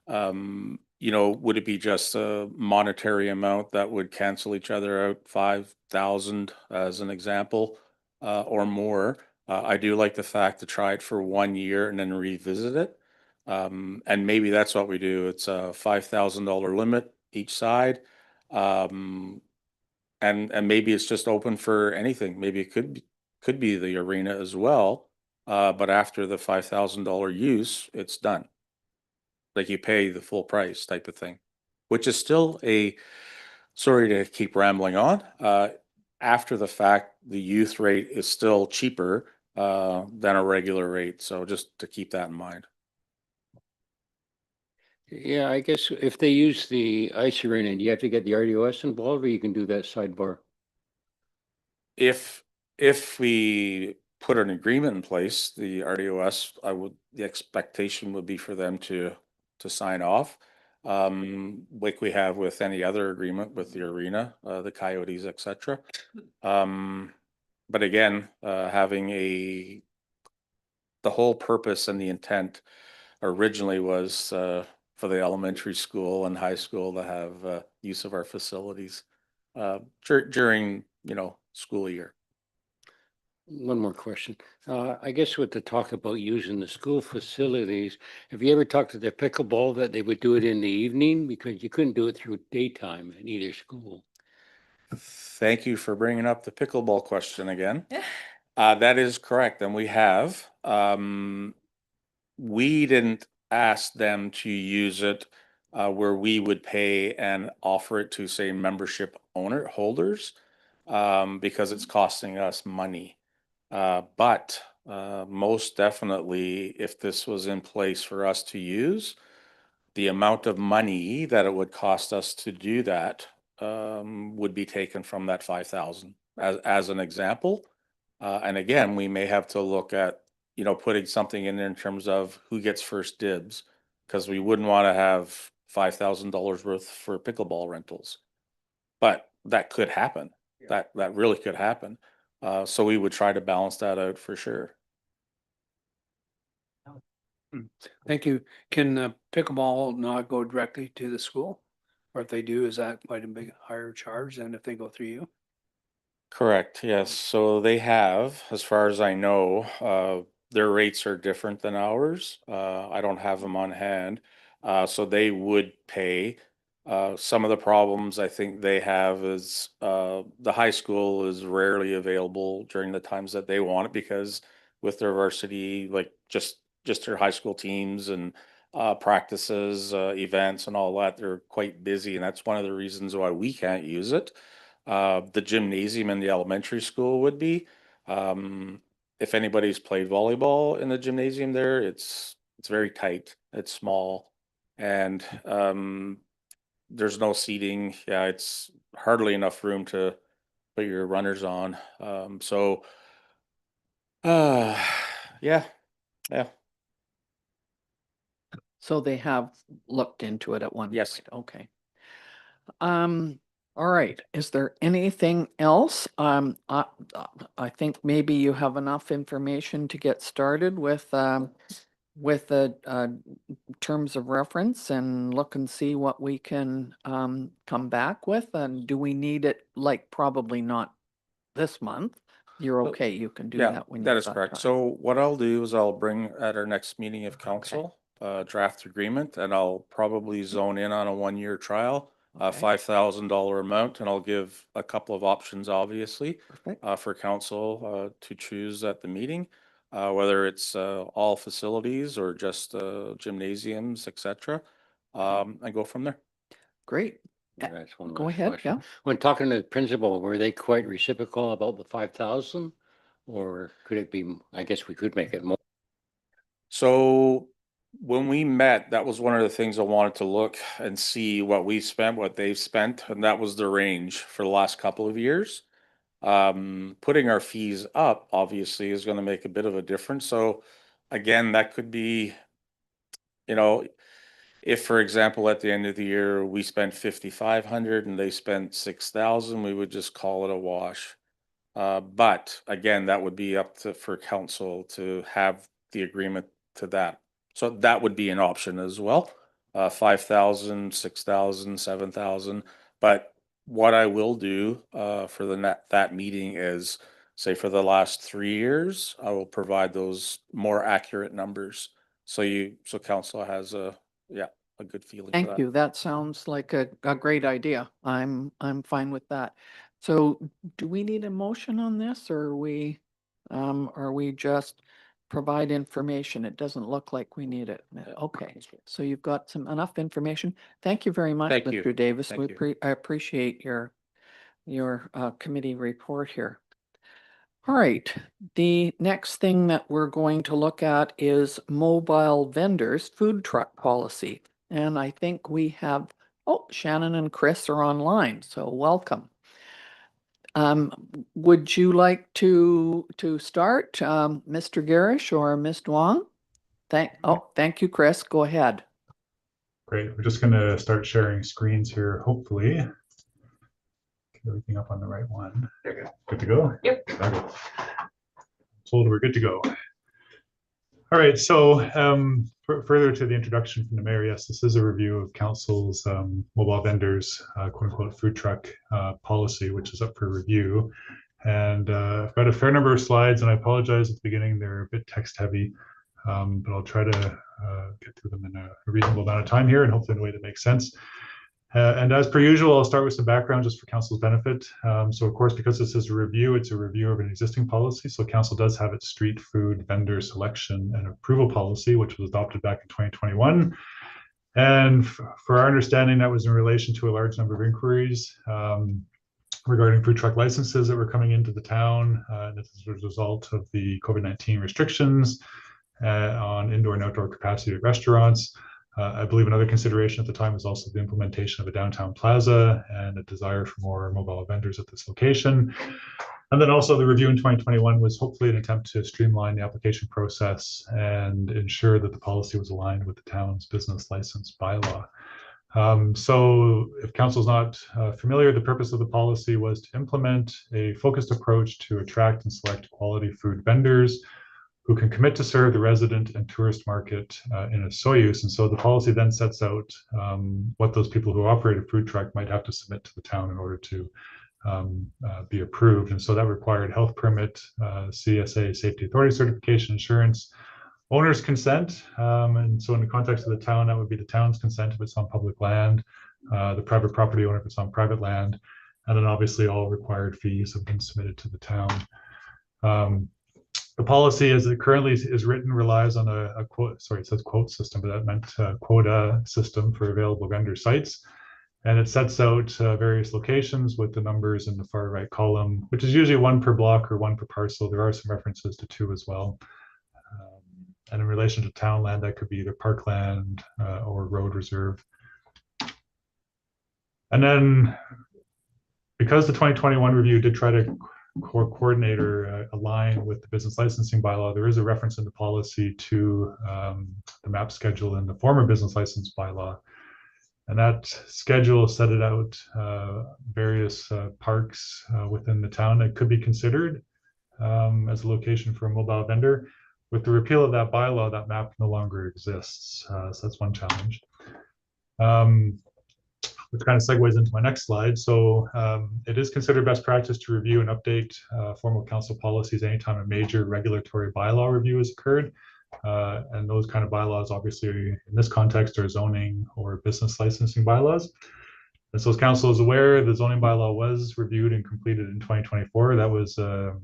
[SPEAKER 2] would it be just a monetary amount that would cancel each other out, 5,000 as an example, or more? I do like the fact to try it for 1 year and then revisit it. And maybe that's what we do. It's a $5,000 limit each side. And maybe it's just open for anything. Maybe it could be the arena as well. But after the $5,000 use, it's done. Like you pay the full price type of thing, which is still sorry to keep rambling on. After the fact, the youth rate is still cheaper than a regular rate. So just to keep that in mind.
[SPEAKER 5] Yeah, I guess if they use the ice arena, do you have to get the RDOS involved, or you can do that sidebar?
[SPEAKER 2] If we put an agreement in place, the RDOS, the expectation would be for them to sign off. Like we have with any other agreement with the arena, the Coyotes, etc. But again, having the whole purpose and the intent originally was for the elementary school and high school to have use of our facilities during school year.
[SPEAKER 5] One more question. I guess with the talk about using the school facilities, have you ever talked to the pickleball that they would do it in the evening? Because you couldn't do it through daytime in either school.
[SPEAKER 2] Thank you for bringing up the pickleball question again. That is correct, and we have. We didn't ask them to use it where we would pay and offer it to, say, membership holders because it's costing us money. But most definitely, if this was in place for us to use, the amount of money that it would cost us to do that would be taken from that 5,000 as an example. And again, we may have to look at, putting something in there in terms of who gets first dibs, because we wouldn't want to have $5,000 worth for pickleball rentals. But that could happen. That really could happen. So we would try to balance that out for sure.
[SPEAKER 6] Thank you. Can pickleball not go directly to the school? Or if they do, is that quite a big higher charge than if they go through you?
[SPEAKER 2] Correct, yes. So they have, as far as I know, their rates are different than ours. I don't have them on hand. So they would pay. Some of the problems I think they have is the high school is rarely available during the times that they want it because with their varsity, like just their high school teams and practices, events and all that, they're quite busy. And that's one of the reasons why we can't use it. The gymnasium in the elementary school would be. If anybody's played volleyball in the gymnasium there, it's very tight. It's small, and there's no seating. Yeah, it's hardly enough room to put your runners on. So, yeah.
[SPEAKER 1] So they have looked into it at one
[SPEAKER 2] Yes.
[SPEAKER 1] point. Okay. All right. Is there anything else? I think maybe you have enough information to get started with the terms of reference and look and see what we can come back with. And do we need it like probably not this month? You're
[SPEAKER 2] Well,
[SPEAKER 1] okay. You can do
[SPEAKER 2] Yeah,
[SPEAKER 1] that when
[SPEAKER 2] that
[SPEAKER 1] you've
[SPEAKER 2] is
[SPEAKER 1] got
[SPEAKER 2] correct.
[SPEAKER 1] time.
[SPEAKER 2] So what I'll do is I'll bring at our next meeting of council, draft agreement, and I'll probably zone in on a 1-year trial,
[SPEAKER 1] Okay.
[SPEAKER 2] $5,000 amount, and I'll give a couple of options, obviously,
[SPEAKER 1] Perfect.
[SPEAKER 2] for council to choose at the meeting, whether it's all facilities or just gymnasiums, etc. And go from there.
[SPEAKER 1] Great.
[SPEAKER 5] That's one
[SPEAKER 1] Go
[SPEAKER 5] last
[SPEAKER 1] ahead.
[SPEAKER 5] question.
[SPEAKER 1] Yeah.
[SPEAKER 5] When talking to the principal, were they quite reciprocal about the 5,000? Or could it be, I guess we could make it more.
[SPEAKER 2] So when we met, that was one of the things I wanted to look and see what we spent, what they've spent, and that was the range for the last couple of years. Putting our fees up obviously is going to make a bit of a difference. So again, that could be, if for example at the end of the year we spent 5,500 and they spent 6,000, we would just call it a wash. But again, that would be up to, for council to have the agreement to that. So that would be an option as well. 5,000, 6,000, 7,000. But what I will do for that meeting is, say for the last 3 years, I will provide those more accurate numbers. So council has a good feeling for
[SPEAKER 1] Thank
[SPEAKER 2] that.
[SPEAKER 1] you. That sounds like a great idea. I'm fine with that. So do we need a motion on this, or are we just provide information? It doesn't look like we need it. Okay, so you've got enough information. Thank you very much,
[SPEAKER 2] Thank you.
[SPEAKER 1] Mr. Davis.
[SPEAKER 2] Thank
[SPEAKER 1] I appreciate your committee report here. All right, the next thing that we're going to look at is mobile vendors food truck policy. And I think we have, Shannon and Chris are online, so welcome. Would you like to start, Mr. Garish or Ms. Duong? Thank you, Chris. Go ahead.
[SPEAKER 9] Great. We're just going to start sharing screens here, hopefully. Get everything up on the right one. Good to go? Yep. Okay. Told we're good to go. All right. So further to the introduction from the mayor, yes, this is a review of council's mobile vendors, quote unquote, food truck policy, which is up for review. And I've got a fair number of slides, and I apologize at the beginning, they're a bit text heavy, but I'll try to get through them in a reasonable amount of time here, and hopefully in a way that makes sense. And as per usual, I'll start with some background just for council's benefit. So of course, because this is a review, it's a review of an existing policy. So council does have its street food vendor selection and approval policy, which was adopted back in 2021. And for our understanding, that was in relation to a large number of inquiries regarding food truck licenses that were coming into the town. And this is as a result of the COVID-19 restrictions on indoor and outdoor capacity at restaurants. I believe another consideration at the time was also the implementation of a downtown plaza and a desire for more mobile vendors at this location. And then also the review in 2021 was hopefully an attempt to streamline the application process and ensure that the policy was aligned with the town's business license bylaw. So if council's not familiar, the purpose of the policy was to implement a focused approach to attract and select quality food vendors who can commit to serve the resident and tourist market in a Soyuz. And so the policy then sets out what those people who operate a food truck might have to submit to the town in order to be approved. And so that required health permit, CSA, safety authority certification, insurance, owner's consent. And so in the context of the town, that would be the town's consent if it's on public land, the private property owner if it's on private land, and then obviously all required fees have been submitted to the town. The policy as it currently is written relies on a quote, sorry, it says quote system, but that meant quota system for available vendor sites. And it sets out various locations with the numbers in the far right column, which is usually one per block or one per parcel. There are some references to two as well. And in relation to town land, that could be either parkland or road reserve. And then because the 2021 review did try to coordinate or align with the business licensing bylaw, there is a reference in the policy to the MAP schedule in the former business license bylaw. And that schedule set it out various parks within the town that could be considered as a location for a mobile vendor. With the repeal of that bylaw, that map no longer exists. So that's one challenge. Which kind of segues into my next slide. So it is considered best practice to review and update formal council policies anytime a major regulatory bylaw review has occurred. And those kind of bylaws, obviously, in this context, are zoning or business licensing bylaws. And so as council is aware, the zoning bylaw was reviewed and completed in 2024. That was a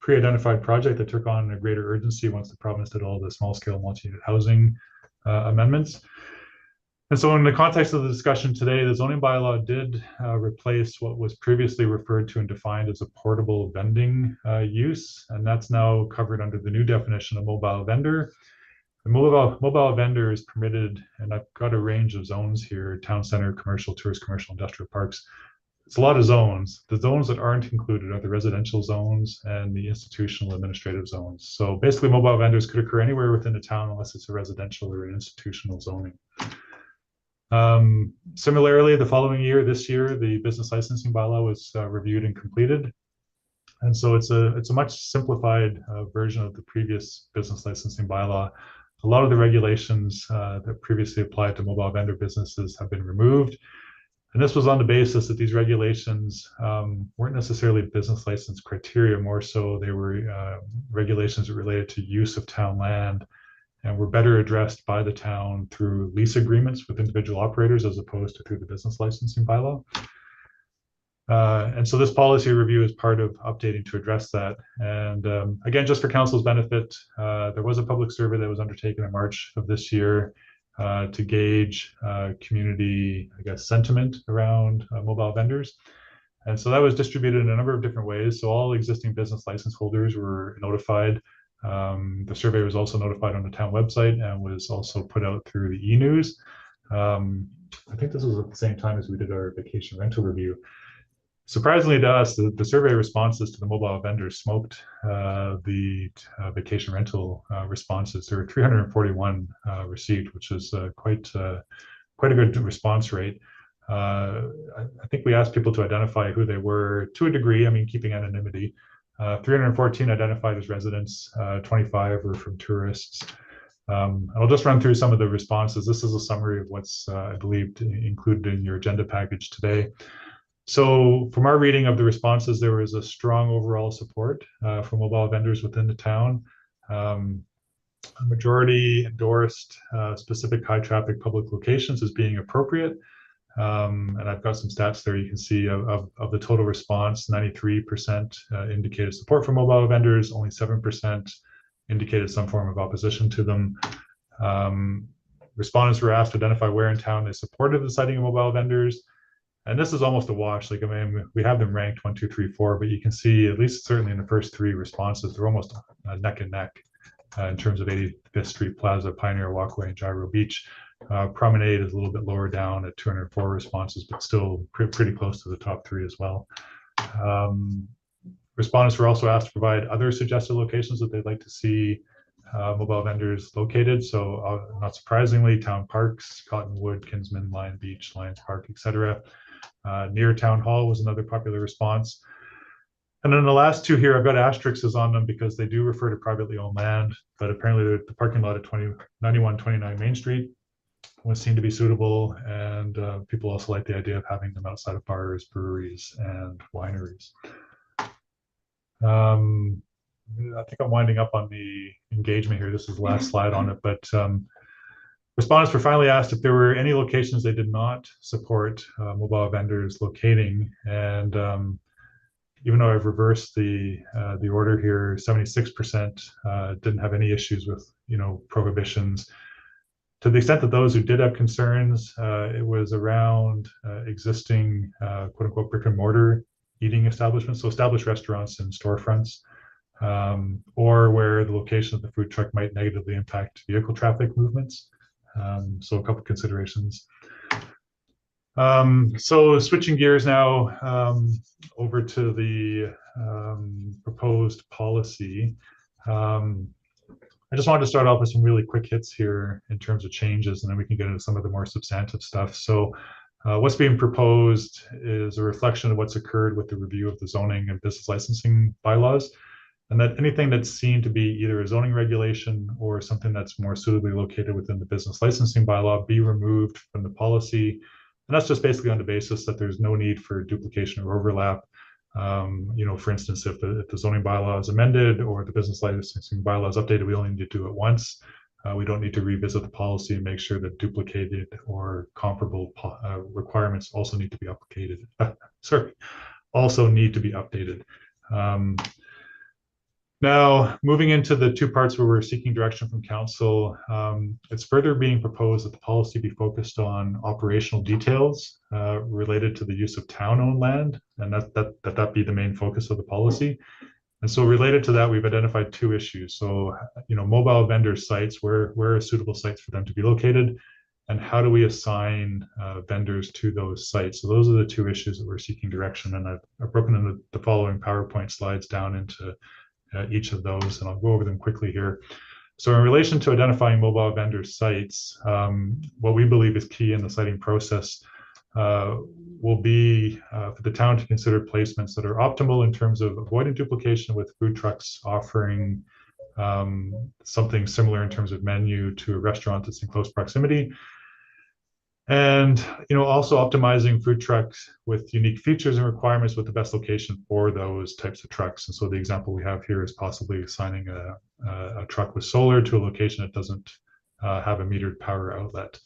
[SPEAKER 9] pre-identified project that took on a greater urgency once the province did all the small-scale multi-unit housing amendments. And so in the context of the discussion today, the zoning bylaw did replace what was previously referred to and defined as a portable vending use, and that's now covered under the new definition of mobile vendor. The mobile vendor is permitted, and I've got a range of zones here: town center, commercial, tourist, commercial, industrial parks. It's a lot of zones. The zones that aren't included are the residential zones and the institutional administrative zones. So basically mobile vendors could occur anywhere within the town unless it's a residential or an institutional zoning. Similarly, the following year, this year, the business licensing bylaw was reviewed and completed. And so it's a much simplified version of the previous business licensing bylaw. A lot of the regulations that previously applied to mobile vendor businesses have been removed. And this was on the basis that these regulations weren't necessarily business license criteria, more so they were regulations that related to use of town land and were better addressed by the town through lease agreements with individual operators as opposed to through the business licensing bylaw. And so this policy review is part of updating to address that. And again, just for council's benefit, there was a public survey that was undertaken in March of this year to gauge community, I guess, sentiment around mobile vendors. And so that was distributed in a number of different ways. So all existing business license holders were notified. The survey was also notified on the town website and was also put out through the e-news. I think this was at the same time as we did our vacation rental review. Surprisingly to us, the survey responses to the mobile vendors smoked the vacation rental responses. There were 341 received, which is quite a good response rate. I think we asked people to identify who they were to a degree, I mean, keeping anonymity. 314 identified as residents, 25 were from tourists. I'll just run through some of the responses. This is a summary of what's, I believe, included in your agenda package today. So from our reading of the responses, there was a strong overall support for mobile vendors within the town. A majority endorsed specific high traffic public locations as being appropriate. And I've got some stats there you can see of the total response. 93% indicated support for mobile vendors, only 7% indicated some form of opposition to them. Respondents were asked to identify where in town they supported the siting of mobile vendors. And this is almost a wash. Like, I mean, we have them ranked 1, 2, 3, 4, but you can see, at least certainly in the first 3 responses, they're almost neck and neck in terms of 85th Street Plaza, Pioneer Walkway, and Gyro Beach. Promenade is a little bit lower down at 204 responses, but still pretty close to the top 3 as well. Respondents were also asked to provide other suggested locations that they'd like to see mobile vendors located. So not surprisingly, town parks, Cottonwood, Kinsman, Lion Beach, Lions Park, etc. Near Town Hall was another popular response. And then the last 2 here, I've got asterisks on them because they do refer to privately owned land, but apparently the parking lot at 9129 Main Street was seen to be suitable, and people also like the idea of having them outside of bars, breweries, and wineries. I think I'm winding up on the engagement here. This is the last slide on it, but respondents were finally asked if there were any locations they did not support mobile vendors locating. And even though I've reversed the order here, 76% didn't have any issues with, prohibitions. To the extent that those who did have concerns, it was around existing quote unquote brick and mortar eating establishments, so established restaurants and storefronts, or where the location of the food truck might negatively impact vehicle traffic movements. So a couple of considerations. So switching gears now over to the proposed policy. I just wanted to start off with some really quick hits here in terms of changes, and then we can get into some of the more substantive stuff. So what's being proposed is a reflection of what's occurred with the review of the zoning and business licensing bylaws, and that anything that's seen to be either a zoning regulation or something that's more suitably located within the business licensing bylaw be removed from the policy. And that's just basically on the basis that there's no need for duplication or overlap. For instance, if the zoning bylaw is amended or the business licensing bylaw is updated, we only need to do it once. We don't need to revisit the policy and make sure that duplicated or comparable requirements also need to be updated. Now, moving into the 2 parts where we're seeking direction from council, it's further being proposed that the policy be focused on operational details related to the use of town-owned land, and that be the main focus of the policy. And so related to that, we've identified 2 issues. So, mobile vendor sites, where are suitable sites for them to be located, and how do we assign vendors to those sites? So those are the 2 issues that we're seeking direction, and I've broken the following PowerPoint slides down into each of those, and I'll go over them quickly here. So in relation to identifying mobile vendor sites, what we believe is key in the siting process will be for the town to consider placements that are optimal in terms of avoiding duplication with food trucks offering something similar in terms of menu to a restaurant that's in close proximity. And, also optimizing food trucks with unique features and requirements with the best location for those types of trucks. And so the example we have here is possibly assigning a truck with solar to a location that doesn't have a metered power outlet.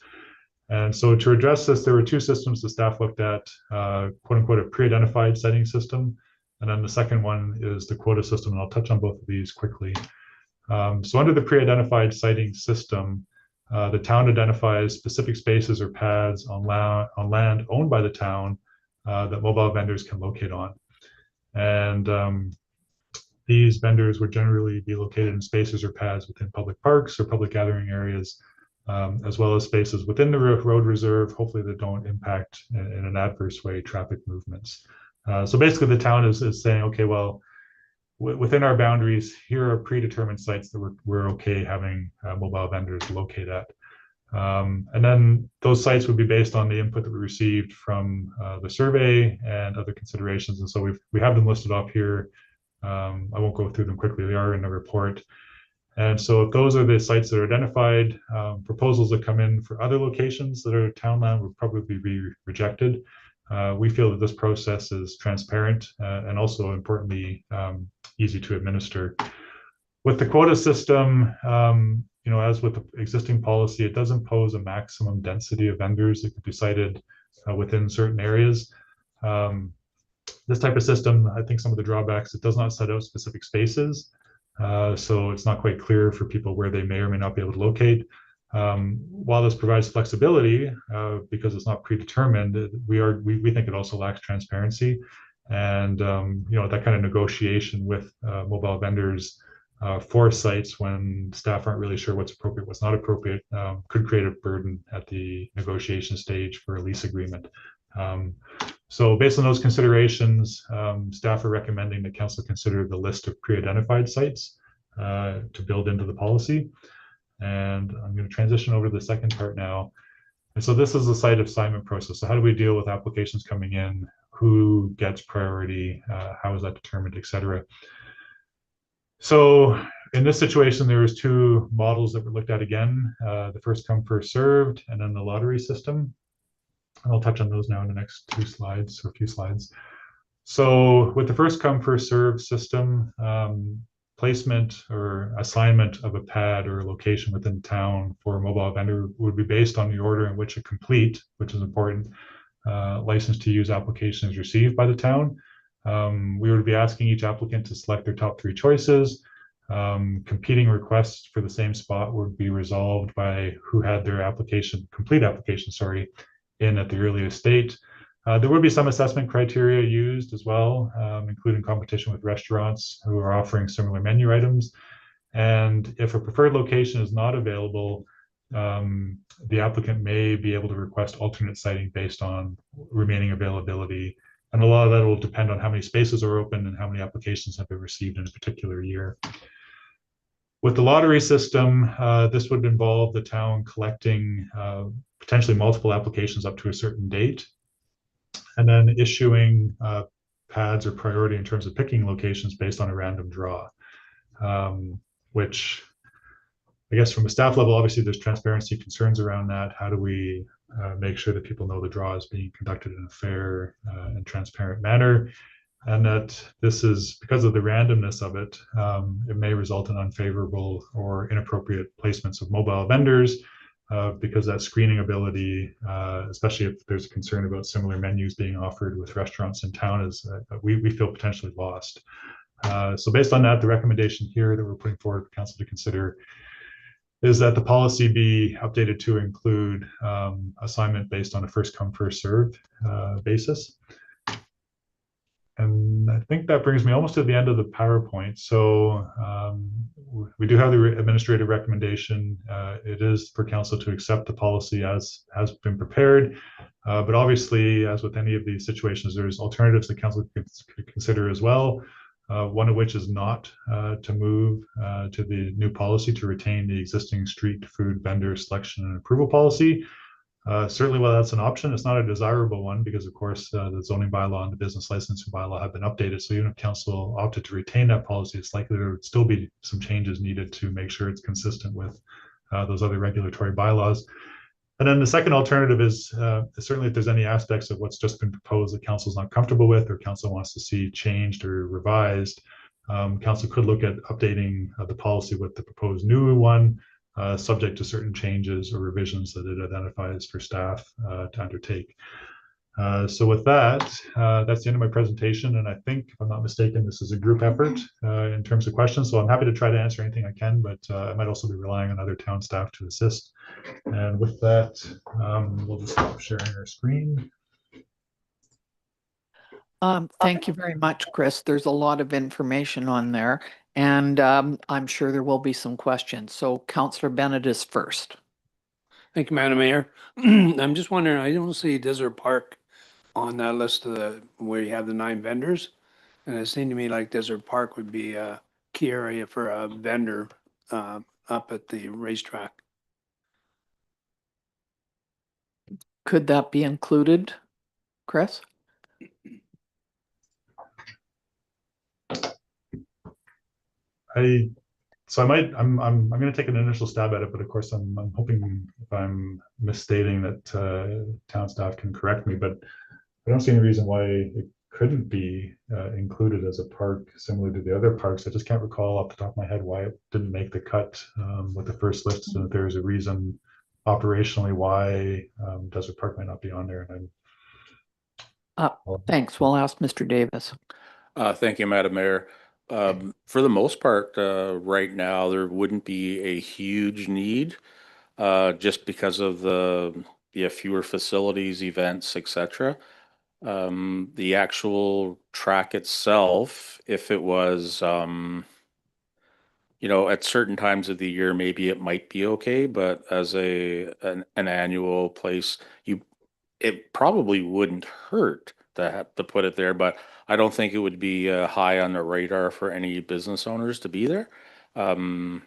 [SPEAKER 9] And so to address this, there were two systems the staff looked at, quote unquote, a pre-identified siting system. And then the second one is the quota system. And I'll touch on both of these quickly. So under the pre-identified siting system, the town identifies specific spaces or pads on land owned by the town that mobile vendors can locate on. And these vendors would generally be located in spaces or pads within public parks or public gathering areas, as well as spaces within the road reserve, hopefully that don't impact in an adverse way traffic movements. So basically the town is saying, okay, well, within our boundaries, here are predetermined sites that we're okay having mobile vendors locate at. And then those sites would be based on the input that we received from the survey and other considerations. And so we have them listed off here. I won't go through them quickly. They are in the report. And so if those are the sites that are identified, proposals that come in for other locations that are town land would probably be rejected. We feel that this process is transparent and also importantly, easy to administer. With the quota system, as with the existing policy, it does impose a maximum density of vendors that could be cited within certain areas. This type of system, I think some of the drawbacks, it does not set out specific spaces. So it's not quite clear for people where they may or may not be able to locate. While this provides flexibility, because it's not predetermined, we think it also lacks transparency. And that kind of negotiation with mobile vendors for sites when staff aren't really sure what's appropriate, what's not appropriate, could create a burden at the negotiation stage for a lease agreement. So based on those considerations, staff are recommending that council consider the list of pre-identified sites to build into the policy. And I'm going to transition over to the second part now. And so this is the site assignment process. So how do we deal with applications coming in? Who gets priority? How is that determined, et cetera? So in this situation, there was two models that were looked at again, the first come, first served, and then the lottery system. And I'll touch on those now in the next two slides or a few slides. So with the first come, first served system, placement or assignment of a pad or a location within town for a mobile vendor would be based on the order in which a complete, which is important, license to use application is received by the town. We would be asking each applicant to select their top three choices. Competing requests for the same spot would be resolved by who had their complete application, in at the earliest date. There would be some assessment criteria used as well, including competition with restaurants who are offering similar menu items. And if a preferred location is not available, the applicant may be able to request alternate siting based on remaining availability. And a lot of that will depend on how many spaces are open and how many applications have been received in a particular year. With the lottery system, this would involve the town collecting potentially multiple applications up to a certain date, and then issuing pads or priority in terms of picking locations based on a random draw, which I guess from a staff level, obviously there's transparency concerns around that. How do we make sure that people know the draw is being conducted in a fair and transparent manner? And that this is, because of the randomness of it, it may result in unfavorable or inappropriate placements of mobile vendors, because that screening ability, especially if there's a concern about similar menus being offered with restaurants in town, is we feel potentially lost. So based on that, the recommendation here that we're putting forward for council to consider is that the policy be updated to include assignment based on a first come, first served basis. And I think that brings me almost to the end of the PowerPoint. So we do have the administrative recommendation. It is for council to accept the policy as has been prepared. But obviously, as with any of these situations, there's alternatives that council could consider as well. One of which is not to move to the new policy to retain the existing street food vendor selection and approval policy. Certainly, while that's an option, it's not a desirable one because, of course, the zoning bylaw and the business licensing bylaw have been updated. So even if council opted to retain that policy, it's likely there would still be some changes needed to make sure it's consistent with those other regulatory bylaws. And then the second alternative is certainly if there's any aspects of what's just been proposed that council is not comfortable with or council wants to see changed or revised, council could look at updating the policy with the proposed new one, subject to certain changes or revisions that it identifies for staff to undertake. So with that, that's the end of my presentation. And I think, if I'm not mistaken, this is a group effort in terms of questions. So I'm happy to try to answer anything I can, but I might also be relying on other town staff to assist. And with that, we'll just stop sharing our screen.
[SPEAKER 1] Thank you very much, Chris. There's a lot of information on there, and I'm sure there will be some questions. So Councillor Bennett is first.
[SPEAKER 6] Thank you, Madam Mayor. I'm just wondering, I don't see Desert Park on that list of where you have the 9 vendors. And it seemed to me like Desert Park would be a key area for a vendor up at the racetrack.
[SPEAKER 1] Could that be included, Chris?
[SPEAKER 9] I'm going to take an initial stab at it, but of course I'm hoping if I'm misstating that town staff can correct me, but I don't see any reason why it couldn't be included as a park similar to the other parks. I just can't recall off the top of my head why it didn't make the cut with the first list, and if there's a reason operationally why Desert Park might not be on there. And
[SPEAKER 1] Thanks. We'll ask Mr. Davis.
[SPEAKER 2] Thank you, Madam Mayor. For the most part, right now, there wouldn't be a huge need just because of the fewer facilities, events, etc. The actual track itself, if it was, at certain times of the year, maybe it might be okay, but as an annual place, it probably wouldn't hurt to put it there, but I don't think it would be high on the radar for any business owners to be there. Yeah,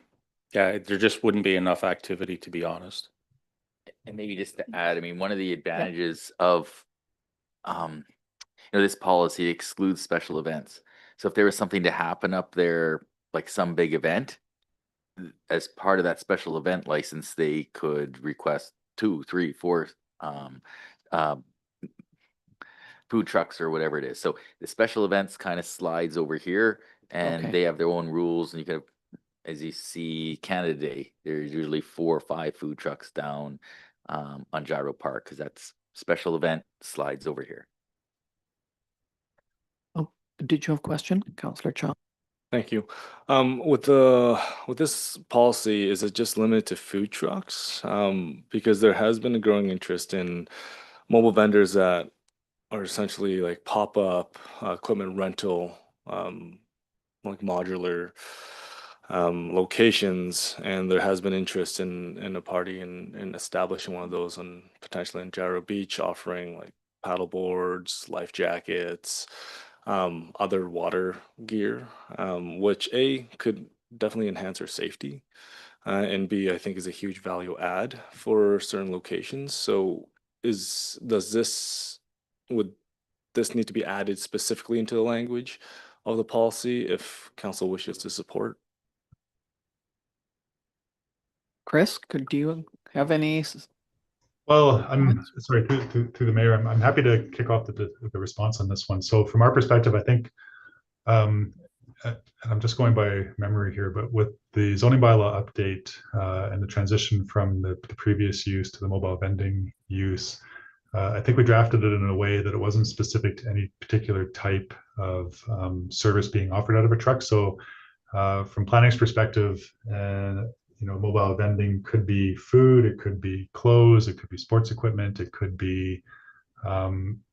[SPEAKER 2] there just wouldn't be enough activity, to be honest.
[SPEAKER 4] And maybe just to add, I mean, one of the advantages of this policy excludes special events. So if there was something to happen up there, like some big event, as part of that special event license, they could request 2, 3, 4 food trucks or whatever it is. So the special events kind of slides over here, and
[SPEAKER 1] Okay.
[SPEAKER 4] they have their own rules. And you can, as you see, Canada Day, there's usually 4 or 5 food trucks down on Gyro Park, because that's special event slides over here.
[SPEAKER 1] Did you have a question, Councillor Chung?
[SPEAKER 3] Thank you. With this policy, is it just limited to food trucks? Because there has been a growing interest in mobile vendors that are essentially like pop-up equipment rental, like modular locations, and there has been interest in a party in establishing one of those, and potentially in Gyro Beach, offering like paddle boards, life jackets, other water gear, which A, could definitely enhance our safety, and B, I think is a huge value add for certain locations. So would this need to be added specifically into the language of the policy if council wishes to support?
[SPEAKER 1] Chris, do you have any?
[SPEAKER 9] Well, I'm sorry, through the mayor, I'm happy to kick off the response on this one. So from our perspective, I think, and I'm just going by memory here, but with the zoning bylaw update and the transition from the previous use to the mobile vending use, I think we drafted it in a way that it wasn't specific to any particular type of service being offered out of a truck. So from planning's perspective, mobile vending could be food, it could be clothes, it could be sports equipment, it could be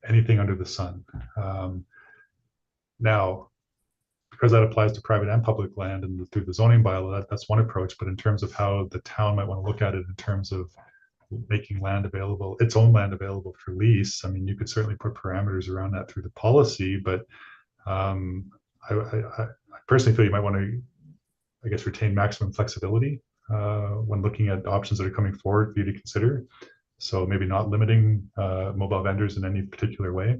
[SPEAKER 9] anything under the sun. Now, because that applies to private and public land and through the zoning bylaw, that's one approach. But in terms of how the town might want to look at it in terms of making land available, its own land available for lease, I mean, you could certainly put parameters around that through the policy, but I personally feel you might want to, I guess, retain maximum flexibility when looking at options that are coming forward for you to consider. So maybe not limiting mobile vendors in any particular way.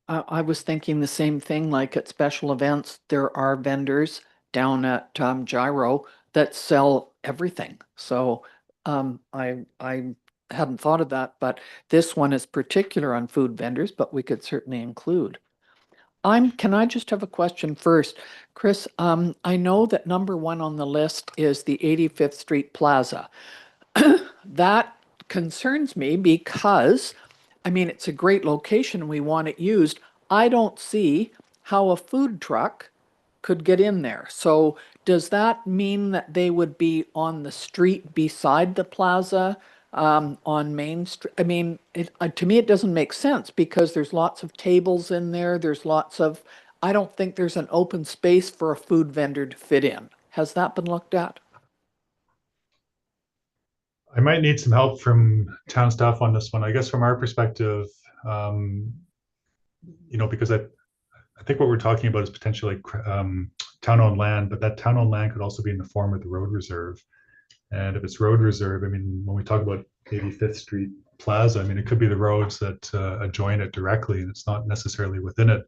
[SPEAKER 1] I was thinking the same thing, like at special events, there are vendors down at Gyro that sell everything. So I hadn't thought of that, but this one is particular on food vendors, but we could certainly include. Can I just have a question first? Chris, I know that number one on the list is the 85th Street Plaza. That concerns me because, I mean, it's a great location. We want it used. I don't see how a food truck could get in there. So does that mean that they would be on the street beside the plaza, on Main Street? I mean, to me, it doesn't make sense because there's lots of tables in there. There's lots of, I don't think there's an open space for a food vendor to fit in. Has that been looked at?
[SPEAKER 9] I might need some help from town staff on this one. I guess from our perspective, because I think what we're talking about is potentially town-owned land, but that town-owned land could also be in the form of the road reserve. And if it's road reserve, I mean, when we talk about 85th Street Plaza, I mean, it could be the roads that adjoin it directly, and it's not necessarily within it.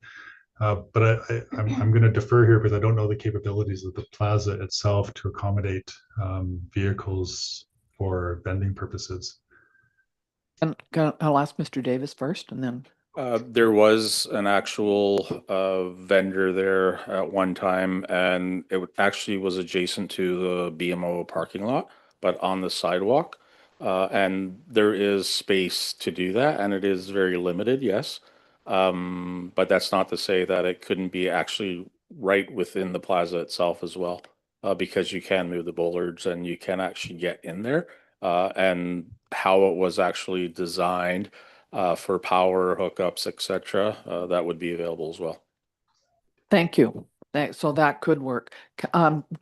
[SPEAKER 9] But I'm going to defer here because I don't know the capabilities of the plaza itself to accommodate vehicles for vending purposes.
[SPEAKER 1] And I'll ask Mr. Davis first and then.
[SPEAKER 2] There was an actual vendor there at one time, and it actually was adjacent to the BMO parking lot, but on the sidewalk. And there is space to do that, and it is very limited, yes. But that's not to say that it couldn't be actually right within the plaza itself as well, because you can move the bollards and you can actually get in there. And how it was actually designed for power hookups, etc., that would be available as well.
[SPEAKER 1] Thank you. So that could work.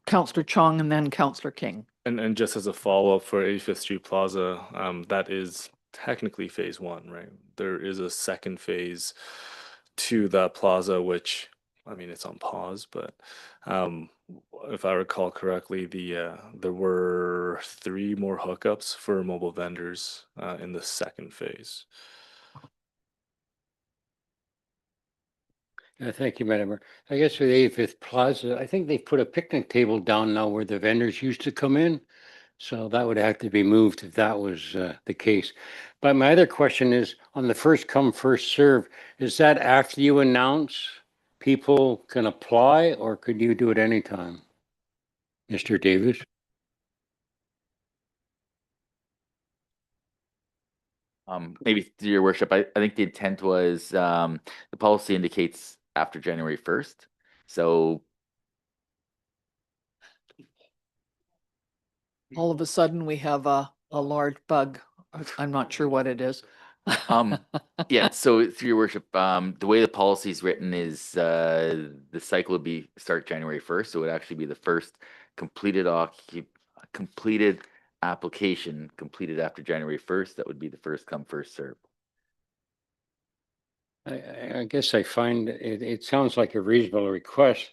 [SPEAKER 1] Councillor Chong and then Councillor King.
[SPEAKER 3] And just as a follow-up for 85th Street Plaza, that is technically phase one, right? There is a second phase to that plaza, which, I mean, it's on pause, but if I recall correctly, there were 3 more hookups for mobile vendors in the second phase.
[SPEAKER 5] Thank you, Madam Mayor. I guess for the 85th Plaza, I think they put a picnic table down now where the vendors used to come in. So that would have to be moved if that was the case. But my other question is on the first come, first serve, is that after you announce people can apply, or could you do it anytime? Mr. Davis?
[SPEAKER 4] Maybe through your worship, I think the intent was the policy indicates after January 1st. So
[SPEAKER 1] All of a sudden we have a large bug. I'm not sure what it is.
[SPEAKER 4] yeah, so through your worship, the way the policy is written is the cycle would start January 1st. So it would actually be the first completed application completed after January 1st. That would be the first come, first serve.
[SPEAKER 5] I guess I find it sounds like a reasonable request,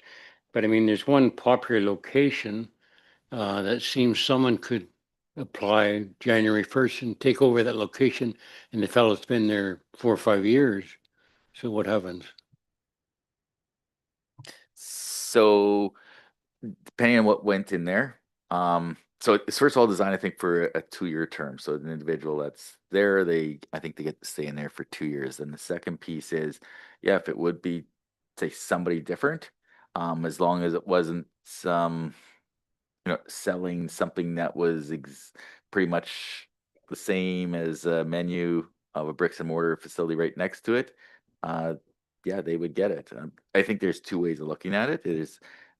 [SPEAKER 5] but I mean, there's one popular location that seems someone could apply January 1st and take over that location, and the fellow's been there 4 or 5 years. So what happens?
[SPEAKER 4] So depending on what went in there, so it's first of all designed, I think, for a 2-year term. So an individual that's there, I think they get to stay in there for 2 years. And the second piece is, yeah, if it would be, say, somebody different, as long as it wasn't some, selling something that was pretty much the same as a menu of a bricks and mortar facility right next to it, yeah, they would get it. I think there's 2 ways of looking at it.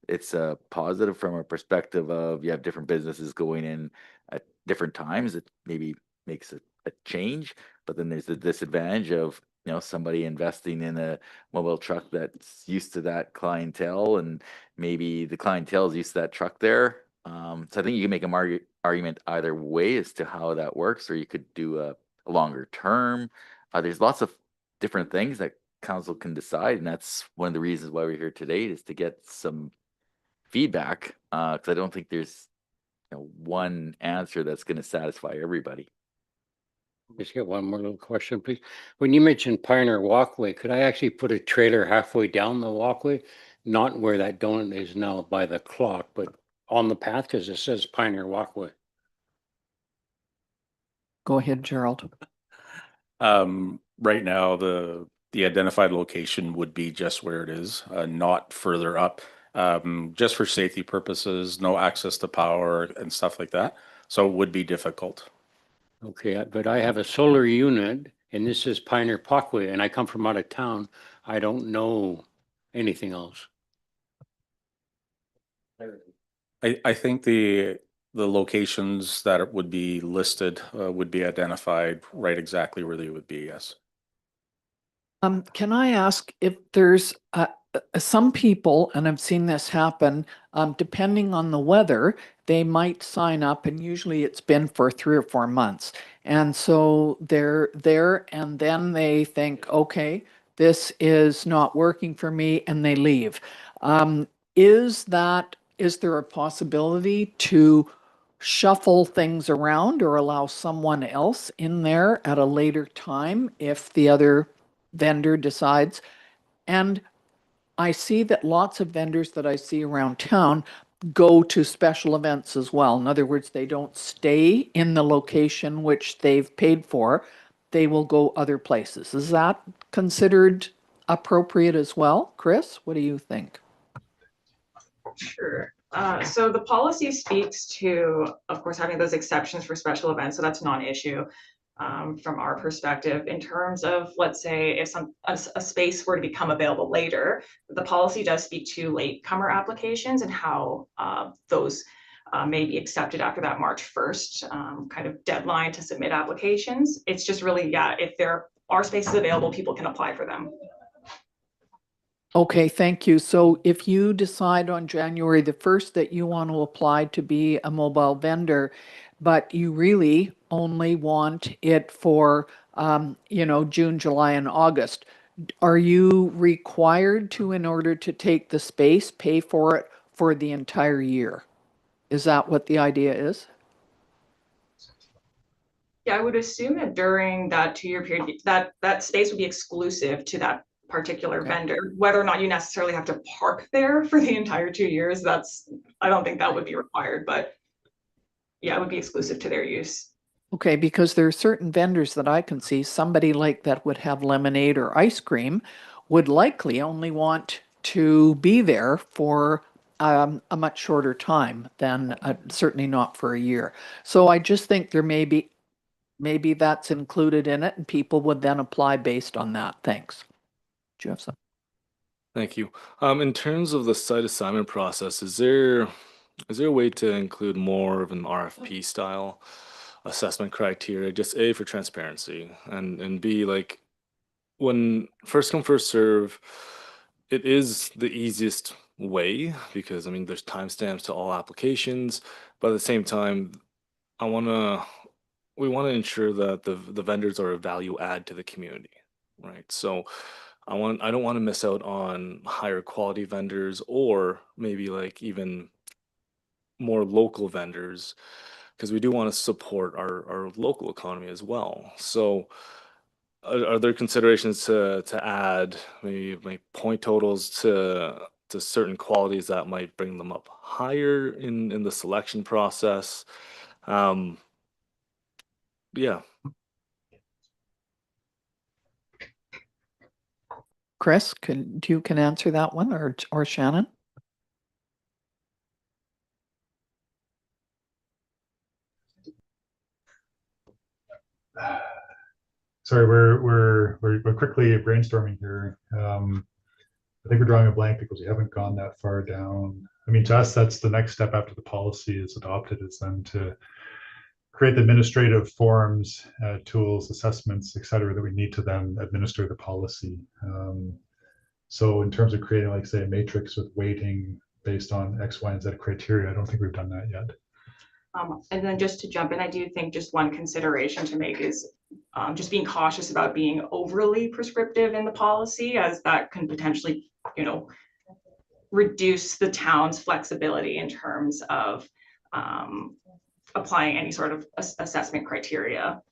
[SPEAKER 4] It's a positive from a perspective of you have different businesses going in at different times. It maybe makes a change, but then there's the disadvantage of somebody investing in a mobile truck that's used to that clientele, and maybe the clientele is used to that truck there. So I think you can make an argument either way as to how that works, or you could do a longer term. There's lots of different things that council can decide, and that's one of the reasons why we're here today, is to get some feedback, because I don't think there's one answer that's going to satisfy everybody.
[SPEAKER 5] Just get one more little question, please. When you mentioned Pioneer Walkway, could I actually put a trailer halfway down the walkway? Not where that donut is now by the clock, but on the path, because it says Pioneer Walkway.
[SPEAKER 1] Go ahead, Gerald.
[SPEAKER 2] Right now, the identified location would be just where it is, not further up. Just for safety purposes, no access to power and stuff like that. So it would be difficult.
[SPEAKER 5] Okay, but I have a solar unit and this is Pioneer Parkway and I come from out of town. I don't know anything else.
[SPEAKER 2] I think the locations that would be listed would be identified right exactly where they would be, yes.
[SPEAKER 1] Can I ask if there's some people, and I've seen this happen, depending on the weather, they might sign up, and usually it's been for 3 or 4 months. And so they're there, and then they think, okay, this is not working for me, and they leave. Is there a possibility to shuffle things around or allow someone else in there at a later time if the other vendor decides? And I see that lots of vendors that I see around town go to special events as well. In other words, they don't stay in the location which they've paid for. They will go other places. Is that considered appropriate as well? Chris, what do you think?
[SPEAKER 10] Sure. So the policy speaks to, of course, having those exceptions for special events. So that's not an issue from our perspective. In terms of, let's say, if a space were to become available later, the policy does speak to latecomer applications and how those may be accepted after that March 1st kind of deadline to submit applications. It's just really, yeah, if there are spaces available, people can apply for them.
[SPEAKER 1] Okay, thank you. So if you decide on January the 1st that you want to apply to be a mobile vendor, but you really only want it for, June, July, and August, are you required to, in order to take the space, pay for it for the entire year? Is that what the idea is?
[SPEAKER 10] Yeah, I would assume that during that 2-year period, that space would be exclusive to that particular vendor. Whether or not you necessarily have to park there for the entire 2 years, I don't think that would be required, but yeah, it would be exclusive to their use.
[SPEAKER 1] Okay, because there are certain vendors that I can see, somebody like that would have lemonade or ice cream would likely only want to be there for a much shorter time than certainly not for a year. So I just think there maybe that's included in it and people would then apply based on that. Thanks. Do you have some?
[SPEAKER 3] Thank you. In terms of the site assignment process, is there a way to include more of an RFP style assessment criteria, just A, for transparency, and B, like, when first come, first serve, it is the easiest way because, I mean, there's timestamps to all applications, but at the same time, we want to ensure that the vendors are a value add to the community, right? So I don't want to miss out on higher quality vendors or maybe like even more local vendors because we do want to support our local economy as well. So are there considerations to add maybe point totals to certain qualities that might bring them up higher in the selection process? Yeah.
[SPEAKER 1] Chris, you can answer that one, or Shannon?
[SPEAKER 9] Sorry, we're quickly brainstorming here. I think we're drawing a blank because we haven't gone that far down. I mean, to us, that's the next step after the policy is adopted, is then to create the administrative forms, tools, assessments, et cetera, that we need to then administer the policy. So in terms of creating, like, say, a matrix with weighting based on X, Y, and Z criteria, I don't think we've done that yet.
[SPEAKER 10] And then just to jump in, I do think just one consideration to make is just being cautious about being overly prescriptive in the policy, as that can potentially, reduce the town's flexibility in terms of applying any sort of assessment criteria.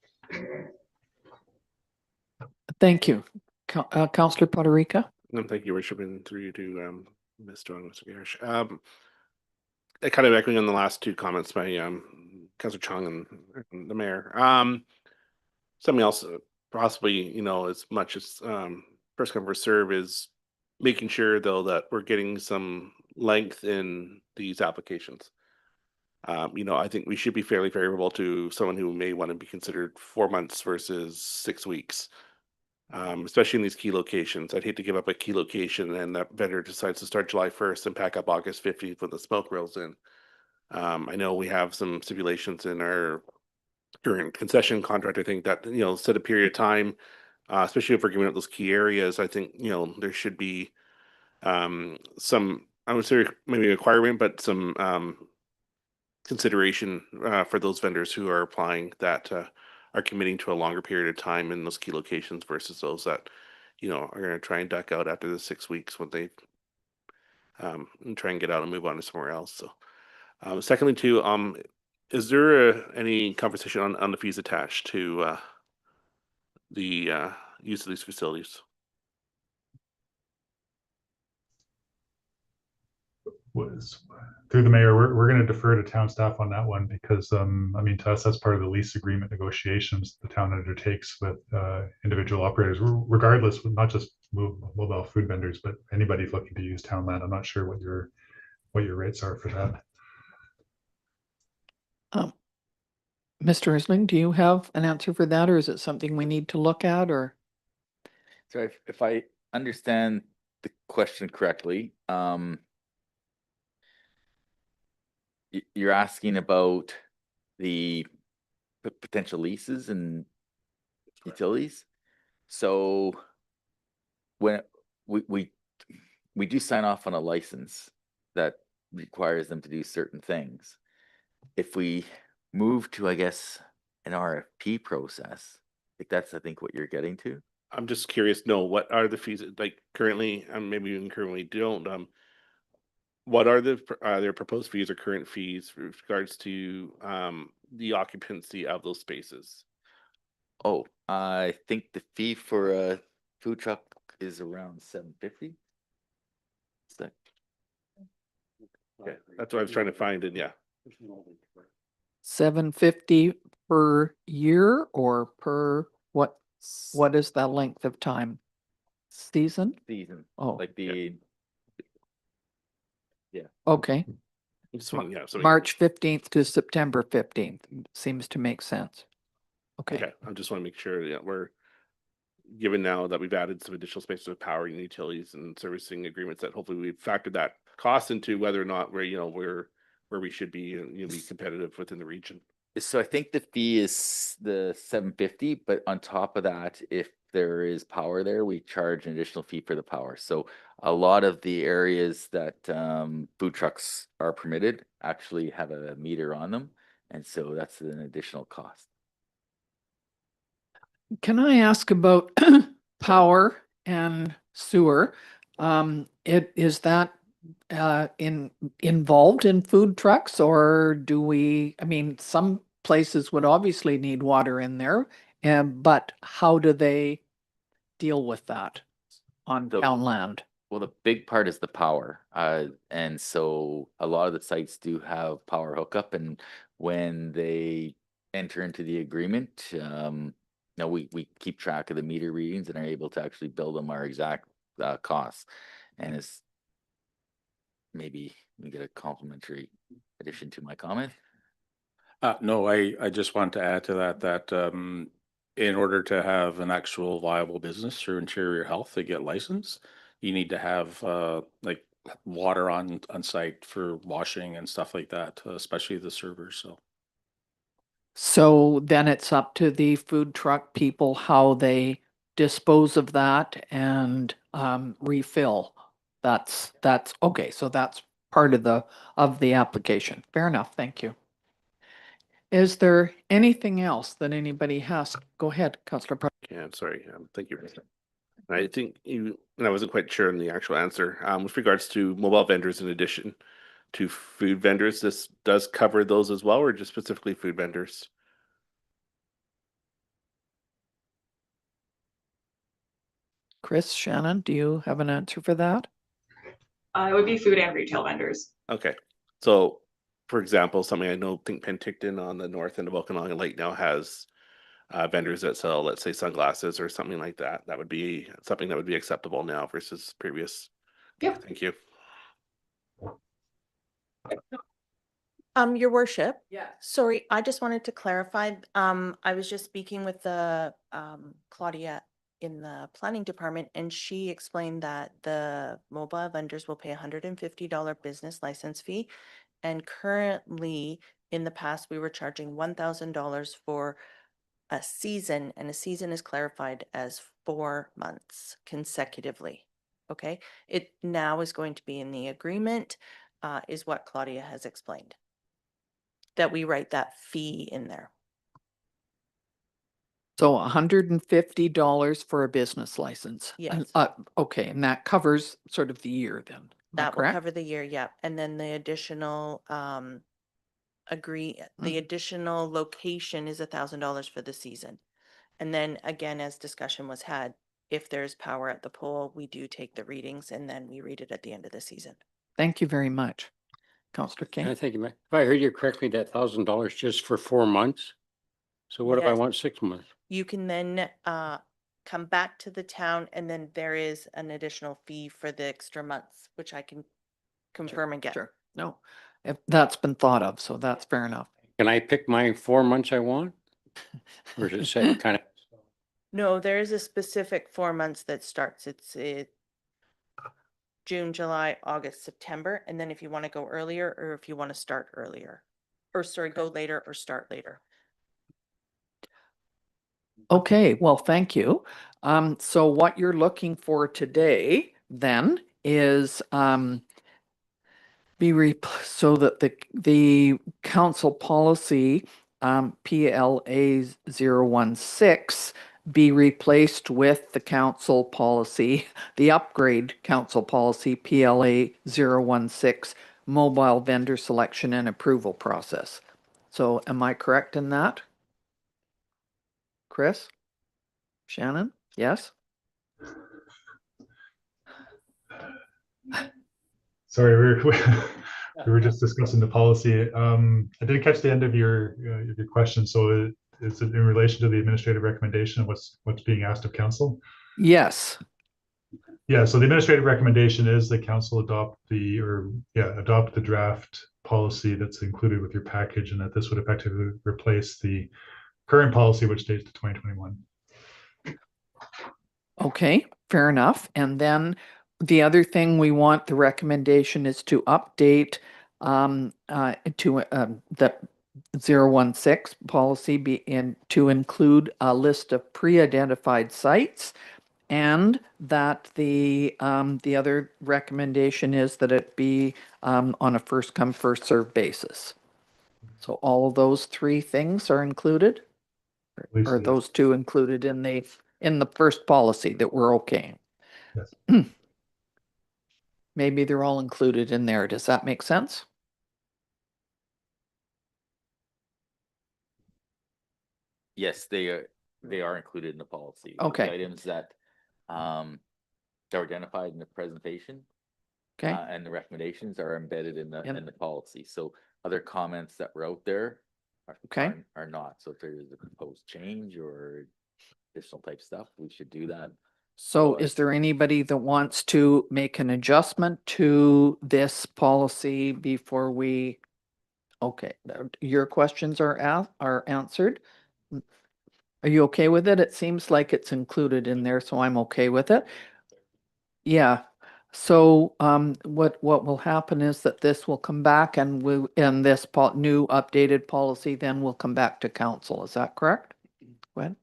[SPEAKER 1] Thank you. Councillor Poderica?
[SPEAKER 8] No, thank you, Worship, and through you to Ms. Strong, Mr. Garish. Kind of echoing on the last two comments by Councillor Chung and the mayor. Something else, possibly, you know, as much as first come first serve, is making sure though that we're getting some length in these applications. You know, I think we should be fairly favorable to someone who may want to be considered 4 months versus 6 weeks. Especially in these key locations. I'd hate to give up a key location and that vendor decides to start July 1st and pack up August 15th when the smoke rolls in. I know we have some stipulations in our current concession contract, I think, that, you know, set a period of time, especially if we're giving up those key areas. I think, you know, there should be some, I would say maybe a requirement, but some consideration for those vendors who are applying that are committing to a longer period of time in those key locations versus those that, you know, are going to try and duck out after the 6 weeks when they and try and get out and move on to somewhere else. So, secondly, too, is there any conversation on the fees attached to the use of these facilities?
[SPEAKER 9] Was through the mayor, we're going to defer to town staff on that one because I mean, to us, that's part of the lease agreement negotiations the town undertakes with individual operators, regardless, not just mobile food vendors, but anybody looking to use town land. I'm not sure what your rates are for that.
[SPEAKER 1] Mr. Isling, do you have an answer for that, or is it something we need to look at, or?
[SPEAKER 4] So if I understand the question correctly, you're asking about the potential leases and utilities. So when we do sign off on a license that requires them to do certain things. If we move to, I guess, an RFP process, I think what you're getting to.
[SPEAKER 8] I'm just curious, no, what are the fees like currently, maybe even currently don't, what are their proposed fees or current fees with regards to the occupancy of those spaces?
[SPEAKER 4] Oh, I think the fee for a food truck is around $750.
[SPEAKER 8] Okay, that's what I was trying to find, and yeah.
[SPEAKER 1] $750 per year or per what is that length of time? Season?
[SPEAKER 4] Season.
[SPEAKER 1] Oh,
[SPEAKER 4] Like the
[SPEAKER 1] okay.
[SPEAKER 8] Just one, yeah, so
[SPEAKER 1] March 15th to September 15th seems to make sense. Okay.
[SPEAKER 8] okay, I just want to make sure that we're given now that we've added some additional spaces with power and utilities and servicing agreements, that hopefully we've factored that cost into whether or not we're, you know, we're where we should be and, you know, be competitive within the region.
[SPEAKER 4] So I think the fee is the $750, but on top of that, if there is power there, we charge an additional fee for the power. So a lot of the areas that food trucks are permitted actually have a meter on them, and so that's an additional cost.
[SPEAKER 1] Can I ask about power and sewer? Is that involved in food trucks, or do we, I mean, some places would obviously need water in there, but how do they deal with that on town land?
[SPEAKER 4] Well, the big part is the power. And so a lot of the sites do have power hookup, and when they enter into the agreement, now we keep track of the meter readings and are able to actually bill them our exact costs. And it's maybe we get a complimentary addition to my comment.
[SPEAKER 2] No, I just want to add to that in order to have an actual viable business through Interior Health to get licensed, you need to have like water on site for washing and stuff like that, especially the servers.
[SPEAKER 1] So then it's up to the food truck people how they dispose of that and refill. That's okay. So that's part of the application. Fair enough. Thank you. Is there anything else that anybody has? Go ahead, Councillor.
[SPEAKER 8] Yeah, I'm sorry. Thank you. I think you, and I wasn't quite sure in the actual answer with regards to mobile vendors in addition. to food vendors, this does cover those as well, or just specifically food vendors?
[SPEAKER 1] Chris, Shannon, do you have an answer for that?
[SPEAKER 10] It would be food and retail vendors.
[SPEAKER 8] Okay, so for example, something I know, think Penticton on the north end of Okanagan Lake now has vendors that sell, let's say, sunglasses or something like that. That would be something that would be acceptable now versus previous.
[SPEAKER 10] Yep.
[SPEAKER 8] Thank you.
[SPEAKER 11] Your worship,
[SPEAKER 1] Yeah.
[SPEAKER 11] sorry, I just wanted to clarify, I was just speaking with the, Claudia in the planning department, and she explained that the mobile vendors will pay $150 business license fee. And currently, in the past, we were charging $1,000 for a season, and a season is clarified as 4 months consecutively. Okay, it now is going to be in the agreement, is what Claudia has explained. That we write that fee in there.
[SPEAKER 1] So $150 for a business license. And,
[SPEAKER 11] Yes.
[SPEAKER 1] okay, and that covers sort of the year then. Am I
[SPEAKER 11] That will
[SPEAKER 1] correct?
[SPEAKER 11] cover the year, yeah. And then the additional, the additional location is $1,000 for the season. And then again, as discussion was had, if there's power at the pole, we do take the readings and then we read it at the end of the season.
[SPEAKER 1] Thank you very much. Councillor
[SPEAKER 5] I
[SPEAKER 1] King.
[SPEAKER 5] think, if I heard you correctly, that $1,000 just for 4 months? So what if I
[SPEAKER 11] Yes.
[SPEAKER 5] want 6 months?
[SPEAKER 11] You can then come back to the town and then there is an additional fee for the extra months, which I can confirm and get.
[SPEAKER 1] Sure. No, if that's been thought of, so that's fair enough.
[SPEAKER 5] Can I pick my 4 months I want? Or is it set kind of?
[SPEAKER 11] No, there is a specific 4 months that starts. It's June, July, August, September. And then if you want to go earlier or if you want to start earlier. Or sorry, go later or start later.
[SPEAKER 1] Okay, well, thank you. So what you're looking for today then is so that the council policy PLA 016 be replaced with the council policy, the upgrade council policy PLA 016 mobile vendor selection and approval process. So am I correct in that? Chris? Shannon? Yes?
[SPEAKER 9] Sorry, we were just discussing the policy. I didn't catch the end of your question. So is it in relation to the administrative recommendation? What's being asked of council?
[SPEAKER 1] Yes.
[SPEAKER 9] Yeah. So the administrative recommendation is that council adopt the draft policy that's included with your package, and that this would effectively replace the current policy, which dates to 2021.
[SPEAKER 1] Okay, fair enough. And then the other thing we want, the recommendation is to update to the 016 policy to include a list of pre-identified sites, and that the other recommendation is that it be on a first come, first served basis. So all of those three things are included? Or are those two included in the first policy that we're okaying?
[SPEAKER 9] Yes.
[SPEAKER 1] Maybe they're all included in there. Does that make sense?
[SPEAKER 4] Yes, they are included in the policy.
[SPEAKER 1] Okay.
[SPEAKER 4] The items that are identified in the presentation
[SPEAKER 1] Okay,
[SPEAKER 4] and the recommendations are embedded in
[SPEAKER 1] Yep.
[SPEAKER 4] the policy. So other comments that were out there
[SPEAKER 1] Okay.
[SPEAKER 4] are not. So if there's a proposed change or additional type stuff, we should do that.
[SPEAKER 1] so is there anybody that wants to make an adjustment to this policy before we? Okay, your questions are answered. Are you okay with it? It seems like it's included in there, so I'm okay with it. Yeah, so what will happen is that this will come back and this new updated policy then will come back to council. Is that correct? Go ahead.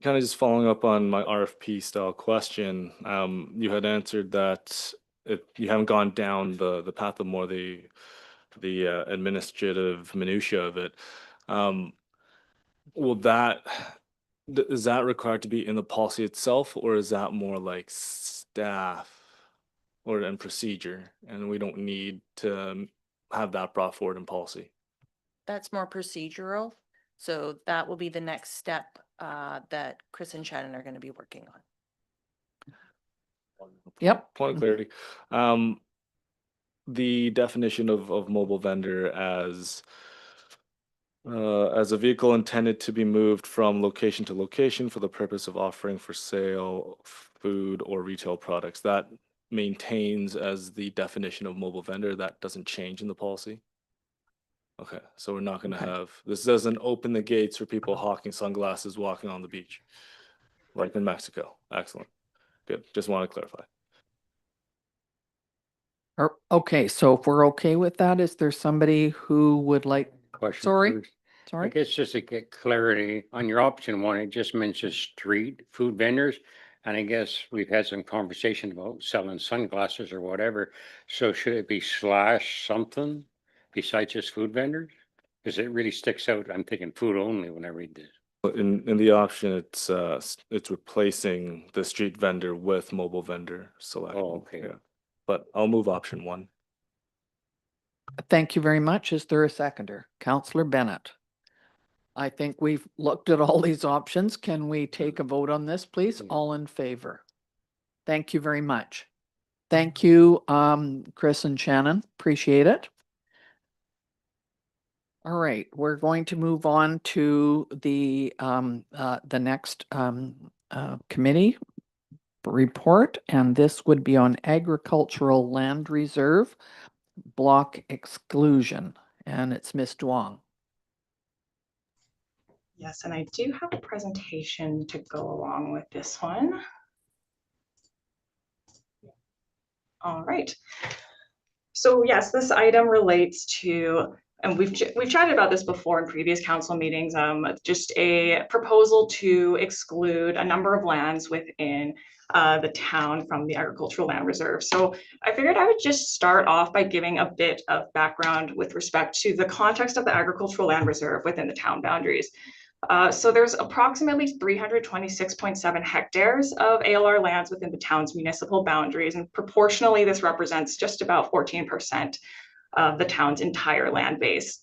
[SPEAKER 3] Kind of just following up on my RFP style question, you had answered that you haven't gone down the path of more the administrative minutia of it. Is that required to be in the policy itself, or is that more like staff and procedure, and we don't need to have that brought forward in policy.
[SPEAKER 11] That's more procedural. So that will be the next step that Chris and Shannon are going to be working on.
[SPEAKER 1] Yep.
[SPEAKER 3] Point of clarity. The definition of mobile vendor as a vehicle intended to be moved from location to location for the purpose of offering for sale food or retail products. That maintains as the definition of mobile vendor. That doesn't change in the policy. Okay, so we're not going to
[SPEAKER 1] Okay.
[SPEAKER 3] have, this doesn't open the gates for people hawking sunglasses walking on the beach, like in Mexico. Excellent. Good. Just want to clarify.
[SPEAKER 1] Okay, so if we're okay with that, is there somebody who would like,
[SPEAKER 5] Question
[SPEAKER 1] Sorry?
[SPEAKER 5] first. I
[SPEAKER 1] sorry?
[SPEAKER 5] guess just to get clarity on your option one, it just mentions street food vendors. And I guess we've had some conversation about selling sunglasses or whatever. So should it be slash something besides just food vendors? Because it really sticks out. I'm thinking food only when I read this.
[SPEAKER 3] In the option, it's replacing the street vendor with mobile vendor select.
[SPEAKER 5] Oh, okay.
[SPEAKER 3] Yeah. But I'll move option 1.
[SPEAKER 1] Thank you very much. Is there a seconder? Counselor Bennett. I think we've looked at all these options. Can we take a vote on this, please? All in favor? Thank you very much. Thank you, Chris and Shannon. Appreciate it. All right, we're going to move on to the next committee report, and this would be on agricultural land reserve block exclusion, and it's Ms. Duong.
[SPEAKER 10] Yes, and I do have a presentation to go along with this one. All right. So yes, this item relates to, and we've chatted about this before in previous council meetings, just a proposal to exclude a number of lands within the town from the agricultural land reserve. So I figured I would just start off by giving a bit of background with respect to the context of the agricultural land reserve within the town boundaries. So there's approximately 326.7 hectares of ALR lands within the town's municipal boundaries, and proportionally this represents just about 14% of the town's entire land base.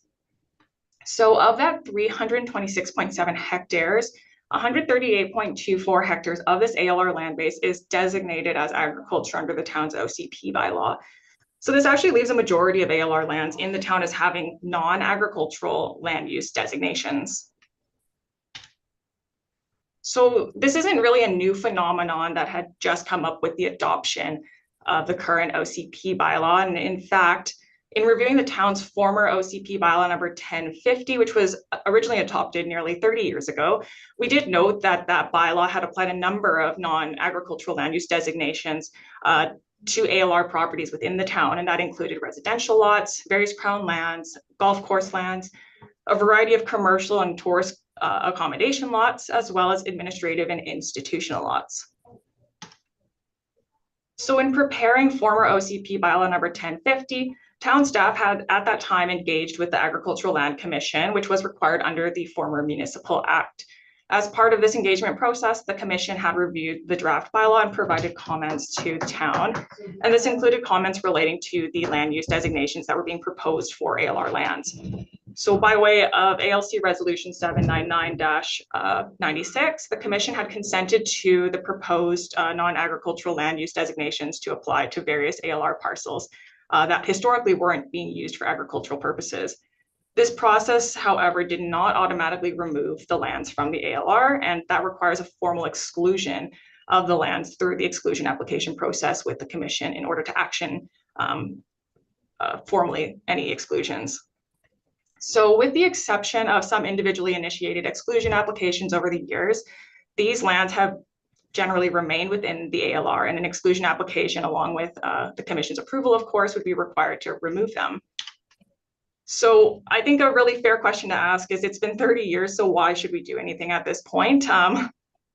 [SPEAKER 10] So of that 326.7 hectares, 138.24 hectares of this ALR land base is designated as agriculture under the town's OCP bylaw. So this actually leaves a majority of ALR lands in the town as having non-agricultural land use designations. So this isn't really a new phenomenon that had just come up with the adoption of the current OCP bylaw. And in fact, in reviewing the town's former OCP bylaw number 1050, which was originally adopted nearly 30 years ago, we did note that that bylaw had applied a number of non-agricultural land use designations to ALR properties within the town. And that included residential lots, various crown lands, golf course lands, a variety of commercial and tourist accommodation lots, as well as administrative and institutional lots. So in preparing former OCP bylaw number 1050, town staff had at that time engaged with the Agricultural Land Commission, which was required under the former Municipal Act. As part of this engagement process, the commission had reviewed the draft bylaw and provided comments to the town. And this included comments relating to the land use designations that were being proposed for ALR lands. So by way of ALC Resolution 799-96, the commission had consented to the proposed non-agricultural land use designations to apply to various ALR parcels that historically weren't being used for agricultural purposes. This process, however, did not automatically remove the lands from the ALR, and that requires a formal exclusion of the lands through the exclusion application process with the commission in order to action formally any exclusions. So with the exception of some individually initiated exclusion applications over the years, these lands have generally remained within the ALR, and an exclusion application along with the commission's approval, of course, would be required to remove them. So I think a really fair question to ask is, it's been 30 years, so why should we do anything at this point?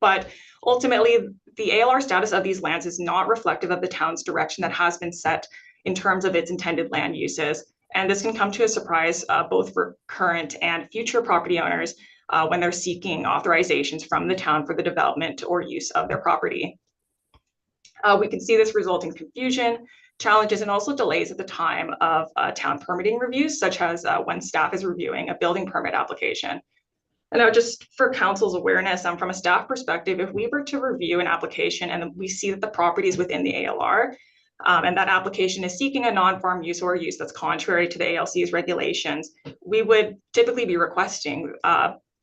[SPEAKER 10] But ultimately, the ALR status of these lands is not reflective of the town's direction that has been set in terms of its intended land uses. And this can come to a surprise both for current and future property owners when they're seeking authorizations from the town for the development or use of their property. We can see this result in confusion, challenges, and also delays at the time of town permitting reviews, such as when staff is reviewing a building permit application. And now just for council's awareness, from a staff perspective, if we were to review an application and we see that the property is within the ALR, and that application is seeking a non-farm use or use that's contrary to the ALC's regulations, we would typically be requesting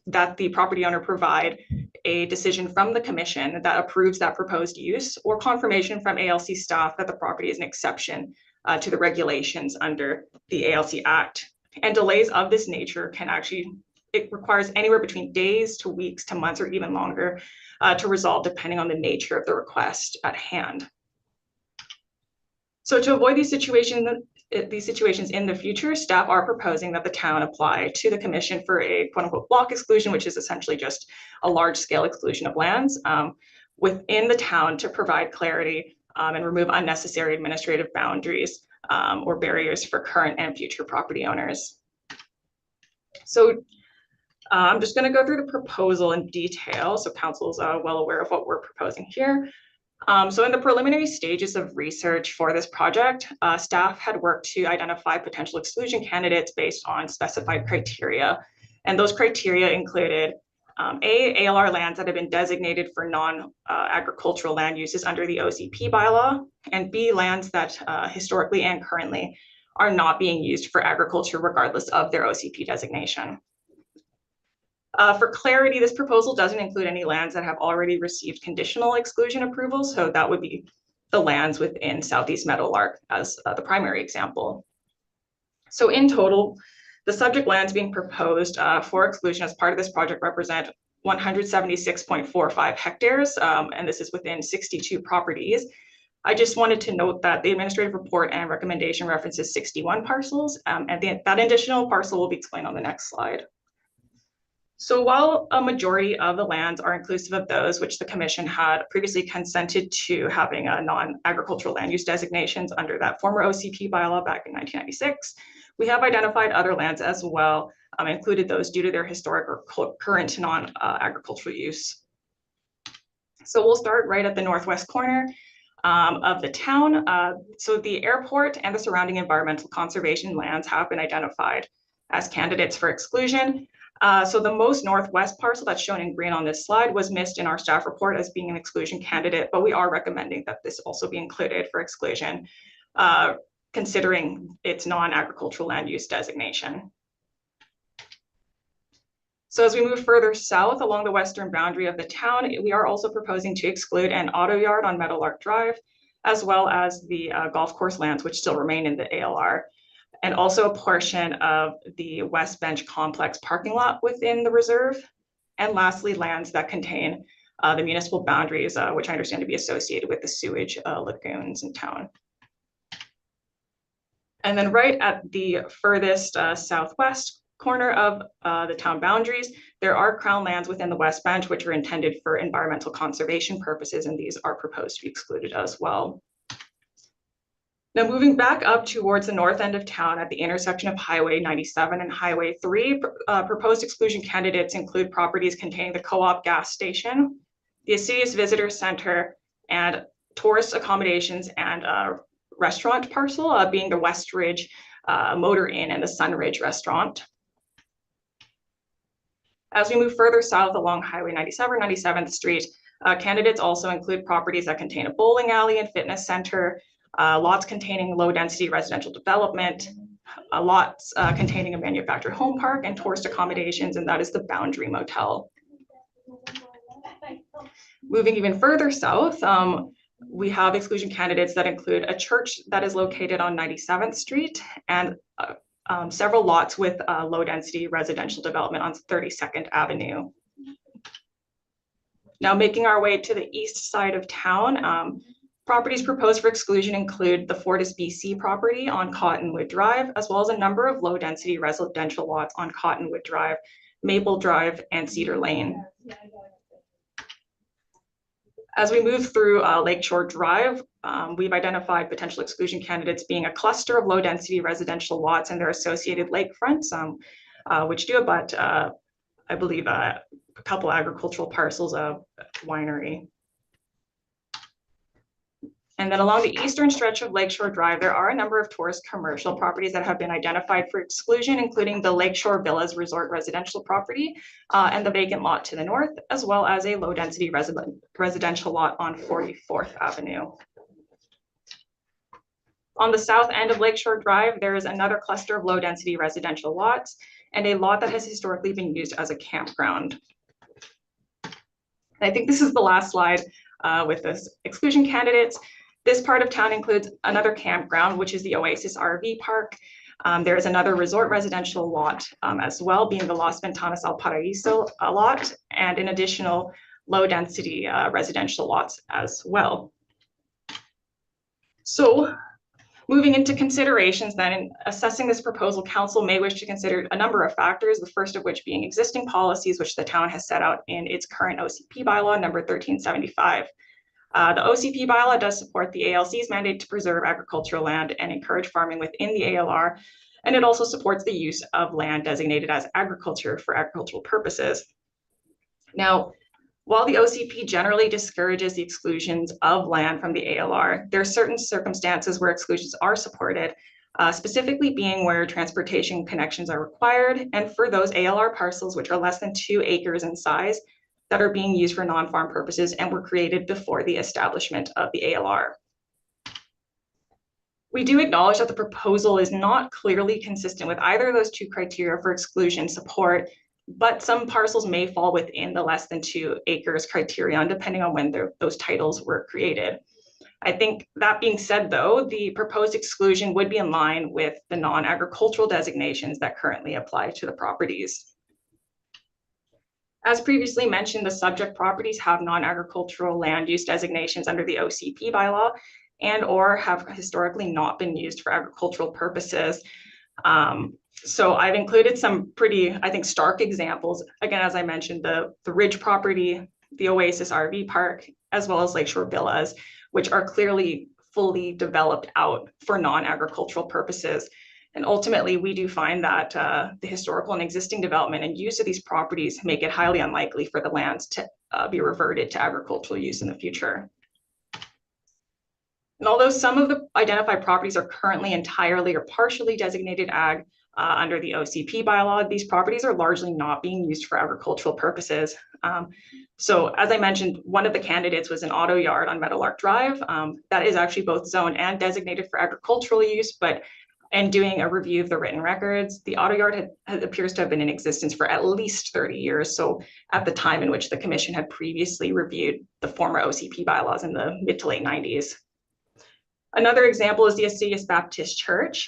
[SPEAKER 10] that the property owner provide a decision from the commission that approves that proposed use, or confirmation from ALC staff that the property is an exception to the regulations under the ALC Act. And delays of this nature can actually, it requires anywhere between days to weeks to months or even longer to resolve, depending on the nature of the request at hand. So to avoid these situations in the future, staff are proposing that the town apply to the commission for a quote unquote block exclusion, which is essentially just a large scale exclusion of lands within the town to provide clarity and remove unnecessary administrative boundaries or barriers for current and future property owners. So I'm just going to go through the proposal in detail, so council's well aware of what we're proposing here. So in the preliminary stages of research for this project, staff had worked to identify potential exclusion candidates based on specified criteria. And those criteria included ALR lands that have been designated for non-agricultural land uses under the OCP bylaw, and B, lands that historically and currently are not being used for agriculture regardless of their OCP designation. For clarity, this proposal doesn't include any lands that have already received conditional exclusion approval, so that would be the lands within Southeast Meadowlark as the primary example. So in total, the subject lands being proposed for exclusion as part of this project represent 176.45 hectares, and this is within 62 properties. I just wanted to note that the administrative report and recommendation references 61 parcels, and that additional parcel will be explained on the next slide. So while a majority of the lands are inclusive of those which the commission had previously consented to having a non-agricultural land use designations under that former OCP bylaw back in 1996, we have identified other lands as well, included those due to their historic or current non-agricultural use. So we'll start right at the northwest corner of the town. So the airport and the surrounding environmental conservation lands have been identified as candidates for exclusion. So the most northwest parcel that's shown in green on this slide was missed in our staff report as being an exclusion candidate, but we are recommending that this also be included for exclusion, considering its non-agricultural land use designation. So as we move further south along the western boundary of the town, we are also proposing to exclude an auto yard on Meadowlark Drive, as well as the golf course lands, which still remain in the ALR. And also a portion of the West Bench Complex parking lot within the reserve. And lastly, lands that contain the municipal boundaries, which I understand to be associated with the sewage lagoons in town. And then right at the furthest southwest corner of the town boundaries, there are crown lands within the West Bench, which are intended for environmental conservation purposes, and these are proposed to be excluded as well. Now, moving back up towards the north end of town at the intersection of Highway 97 and Highway 3, proposed exclusion candidates include properties containing the Co-op gas station, the Asius Visitor Center, and tourist accommodations and restaurant parcel, being the Westridge Motor Inn and the Sunridge Restaurant. As we move further south along Highway 97, 97th Street, candidates also include properties that contain a bowling alley and fitness center, lots containing low-density residential development, lots containing a manufactured home park and tourist accommodations, and that is the Boundary Motel. Moving even further south, we have exclusion candidates that include a church that is located on 97th Street and several lots with low-density residential development on 32nd Avenue. Now, making our way to the east side of town, properties proposed for exclusion include the Fortis BC property on Cottonwood Drive, as well as a number of low-density residential lots on Cottonwood Drive, Maple Drive, and Cedar Lane. As we move through Lakeshore Drive, we've identified potential exclusion candidates being a cluster of low-density residential lots and their associated lakefronts, which do abut, I believe, a couple agricultural parcels of winery. And then along the eastern stretch of Lakeshore Drive, there are a number of tourist commercial properties that have been identified for exclusion, including the Lakeshore Villas Resort residential property and the vacant lot to the north, as well as a low-density residential lot on 44th Avenue. On the south end of Lakeshore Drive, there is another cluster of low-density residential lots and a lot that has historically been used as a campground. And I think this is the last slide with this exclusion candidates. This part of town includes another campground, which is the Oasis RV Park. There is another resort residential lot as well, being the Las Ventanas El Paraíso lot, and an additional low-density residential lots as well. So moving into considerations then, in assessing this proposal, council may wish to consider a number of factors, the first of which being existing policies, which the town has set out in its current OCP bylaw number 1375. The OCP bylaw does support the ALC's mandate to preserve agricultural land and encourage farming within the ALR, and it also supports the use of land designated as agriculture for agricultural purposes. Now, while the OCP generally discourages the exclusions of land from the ALR, there are certain circumstances where exclusions are supported, specifically being where transportation connections are required, and for those ALR parcels which are less than 2 acres in size, that are being used for non-farm purposes and were created before the establishment of the ALR. We do acknowledge that the proposal is not clearly consistent with either of those 2 criteria for exclusion support, but some parcels may fall within the less than 2 acres criterion, depending on when those titles were created. I think that being said, though, the proposed exclusion would be in line with the non-agricultural designations that currently apply to the properties. As previously mentioned, the subject properties have non-agricultural land use designations under the OCP bylaw and or have historically not been used for agricultural purposes. So I've included some pretty, I think, stark examples. Again, as I mentioned, the Ridge property, the Oasis RV Park, as well as Lakeshore Villas, which are clearly fully developed out for non-agricultural purposes. And ultimately, we do find that the historical and existing development and use of these properties make it highly unlikely for the lands to be reverted to agricultural use in the future. And although some of the identified properties are currently entirely or partially designated ag under the OCP bylaw, these properties are largely not being used for agricultural purposes. So as I mentioned, one of the candidates was an auto yard on Meadowlark Drive. That is actually both zoned and designated for agricultural use, but in doing a review of the written records, the auto yard appears to have been in existence for at least 30 years. So at the time in which the commission had previously reviewed the former OCP bylaws in the mid to late 90s. Another example is the Assiduous Baptist Church,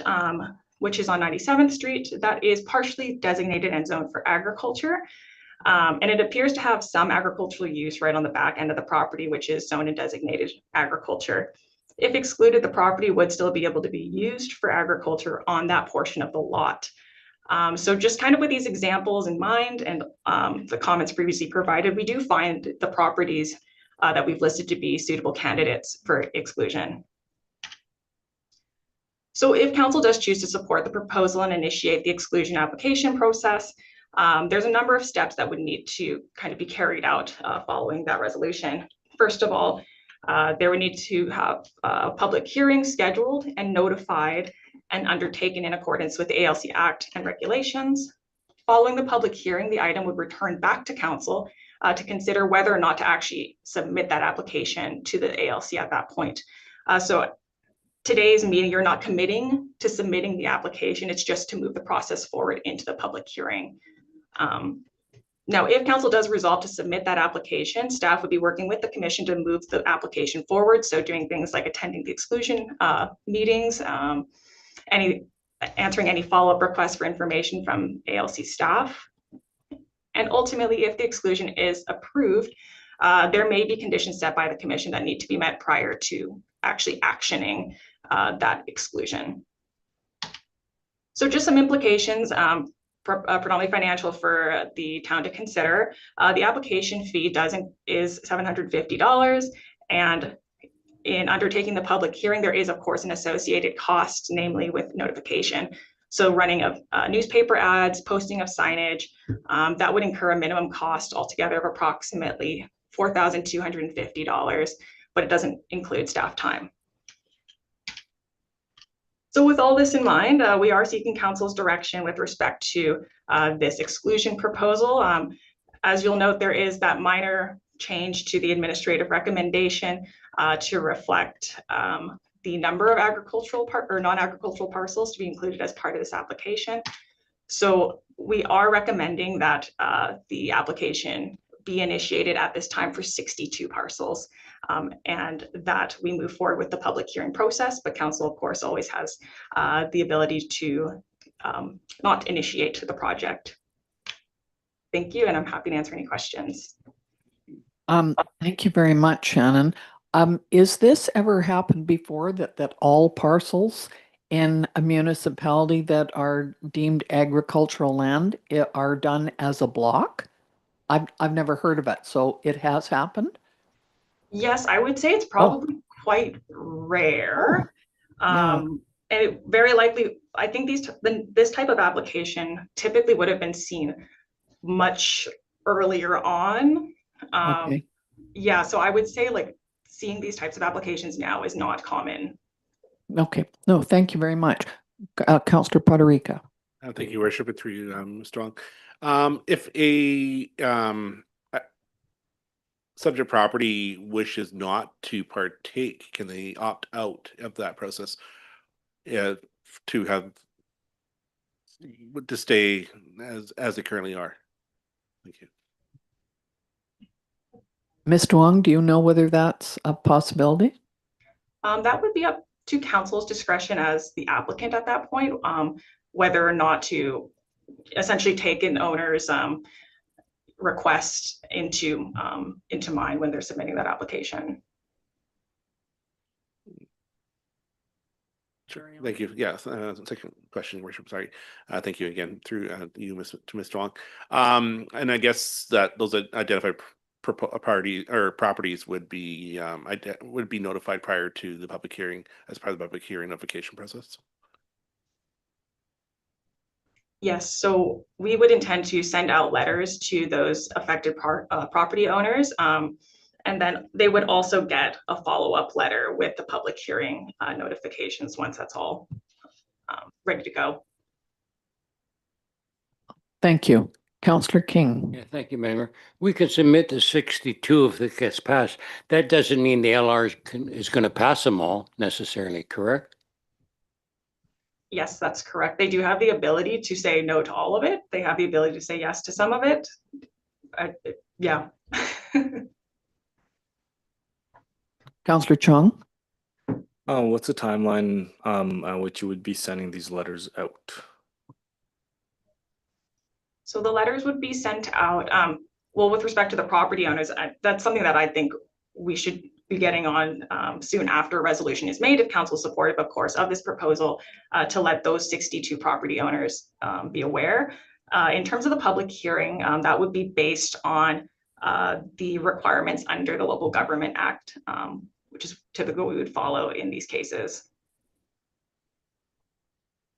[SPEAKER 10] which is on 97th Street. That is partially designated and zoned for agriculture. And it appears to have some agricultural use right on the back end of the property, which is zoned and designated agriculture. If excluded, the property would still be able to be used for agriculture on that portion of the lot. So just kind of with these examples in mind and the comments previously provided, we do find the properties that we've listed to be suitable candidates for exclusion. So if council does choose to support the proposal and initiate the exclusion application process, there's a number of steps that would need to kind of be carried out following that resolution. First of all, there would need to have a public hearing scheduled and notified and undertaken in accordance with the ALC Act and regulations. Following the public hearing, the item would return back to council to consider whether or not to actually submit that application to the ALC at that point. So today's meeting, you're not committing to submitting the application, it's just to move the process forward into the public hearing. Now, if council does resolve to submit that application, staff would be working with the commission to move the application forward. So doing things like attending the exclusion meetings, answering any follow-up requests for information from ALC staff. And ultimately, if the exclusion is approved, there may be conditions set by the commission that need to be met prior to actually actioning that exclusion. So just some implications, predominantly financial for the town to consider. The application fee is $750, and in undertaking the public hearing, there is of course an associated cost, namely with notification. So running of newspaper ads, posting of signage, that would incur a minimum cost altogether of approximately $4,250, but it doesn't include staff time. So with all this in mind, we are seeking council's direction with respect to this exclusion proposal. As you'll note, there is that minor change to the administrative recommendation to reflect the number of agricultural or non-agricultural parcels to be included as part of this application. So we are recommending that the application be initiated at this time for 62 parcels, and that we move forward with the public hearing process. But council, of course, always has the ability to not initiate the project. Thank you, and I'm happy to answer any questions.
[SPEAKER 1] Thank you very much, Shannon. Is this ever happened before that all parcels in a municipality that are deemed agricultural land are done as a block? I've never heard of it, so it has happened?
[SPEAKER 10] Yes, I would say it's probably quite rare.
[SPEAKER 1] yeah.
[SPEAKER 10] And it very likely, I think this type of application typically would have been seen much earlier on.
[SPEAKER 1] Okay.
[SPEAKER 10] Yeah, so I would say like seeing these types of applications now is not common.
[SPEAKER 1] Okay. No, thank you very much. Councillor Poderica.
[SPEAKER 8] Thank you, Worship. Through you, Mr. Wong. If a subject property wishes not to partake, can they opt out of that process to have to stay as they currently are? Thank you.
[SPEAKER 1] Mr. Wong, do you know whether that's a possibility?
[SPEAKER 10] That would be up to council's discretion as the applicant at that point, whether or not to essentially take an owner's request into mind when they're submitting that application.
[SPEAKER 8] Sure. Thank you. Yes. Second question, Worship. Sorry. Thank you again through you, to Mr. Wong. And I guess that those identified party or properties would be notified prior to the public hearing as part of the public hearing notification process.
[SPEAKER 10] Yes, so we would intend to send out letters to those affected property owners, and then they would also get a follow-up letter with the public hearing notifications once that's all ready to go.
[SPEAKER 1] Thank you. Councillor King.
[SPEAKER 5] Yeah, thank you, Mayor. We can submit the 62 if it gets passed. That doesn't mean the LR is going to pass them all necessarily, correct?
[SPEAKER 10] Yes, that's correct. They do have the ability to say no to all of it. They have the ability to say yes to some of it. Yeah.
[SPEAKER 1] Councillor Chung.
[SPEAKER 3] What's the timeline at which you would be sending these letters out?
[SPEAKER 10] So the letters would be sent out, well, with respect to the property owners, that's something that I think we should be getting on soon after a resolution is made, if council is supportive, of course, of this proposal, to let those 62 property owners be aware. In terms of the public hearing, that would be based on the requirements under the Local Government Act, which is typically what we would follow in these cases.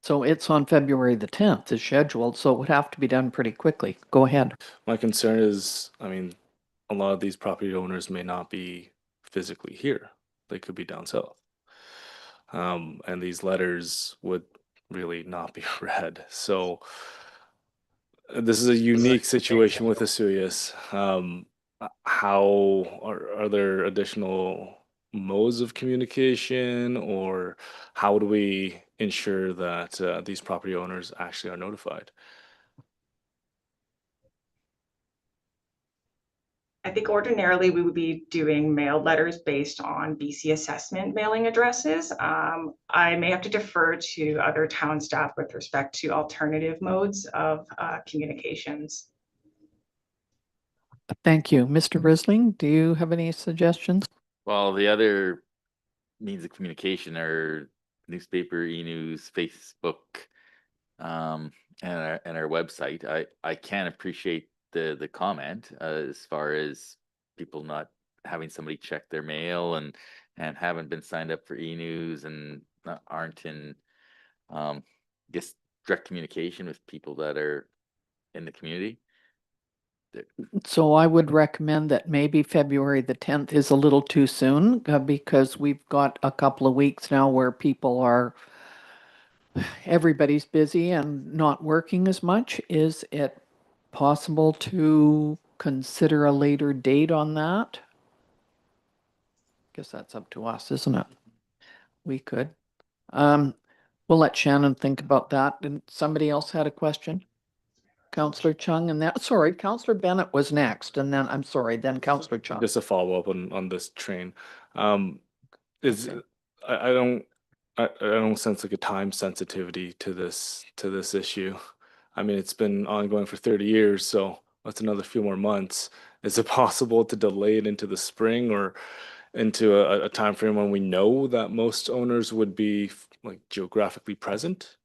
[SPEAKER 1] So it's on February the 10th is scheduled, so it would have to be done pretty quickly. Go ahead.
[SPEAKER 3] My concern is, I mean, a lot of these property owners may not be physically here. They could be down south. And these letters would really not be read. So this is a unique situation with Osoyoos. How are there additional modes of communication, or how do we ensure that these property owners actually are notified?
[SPEAKER 10] I think ordinarily we would be doing mailed letters based on BC assessment mailing addresses. I may have to defer to other town staff with respect to alternative modes of communications.
[SPEAKER 1] Thank you. Mr. Risling, do you have any suggestions?
[SPEAKER 4] Well, the other means of communication are newspaper, e-news, Facebook, and our website. I can appreciate the comment as far as people not having somebody check their mail and haven't been signed up for e-news and aren't in just direct communication with people that are in the community.
[SPEAKER 1] So I would recommend that maybe February the 10th is a little too soon because we've got a couple of weeks now where people are everybody's busy and not working as much. Is it possible to consider a later date on that? Guess that's up to us, isn't it? We could. We'll let Shannon think about that. And somebody else had a question? Counselor Chung and that, sorry, Counselor Bennett was next and then, I'm sorry, then Counselor Chung.
[SPEAKER 3] Just a follow-up on this train. Is,
[SPEAKER 1] Okay.
[SPEAKER 3] I don't sense like a time sensitivity to this issue. I mean, it's been ongoing for 30 years, so that's another few more months. Is it possible to delay it into the spring or into a time frame when we know that most owners would be like geographically present?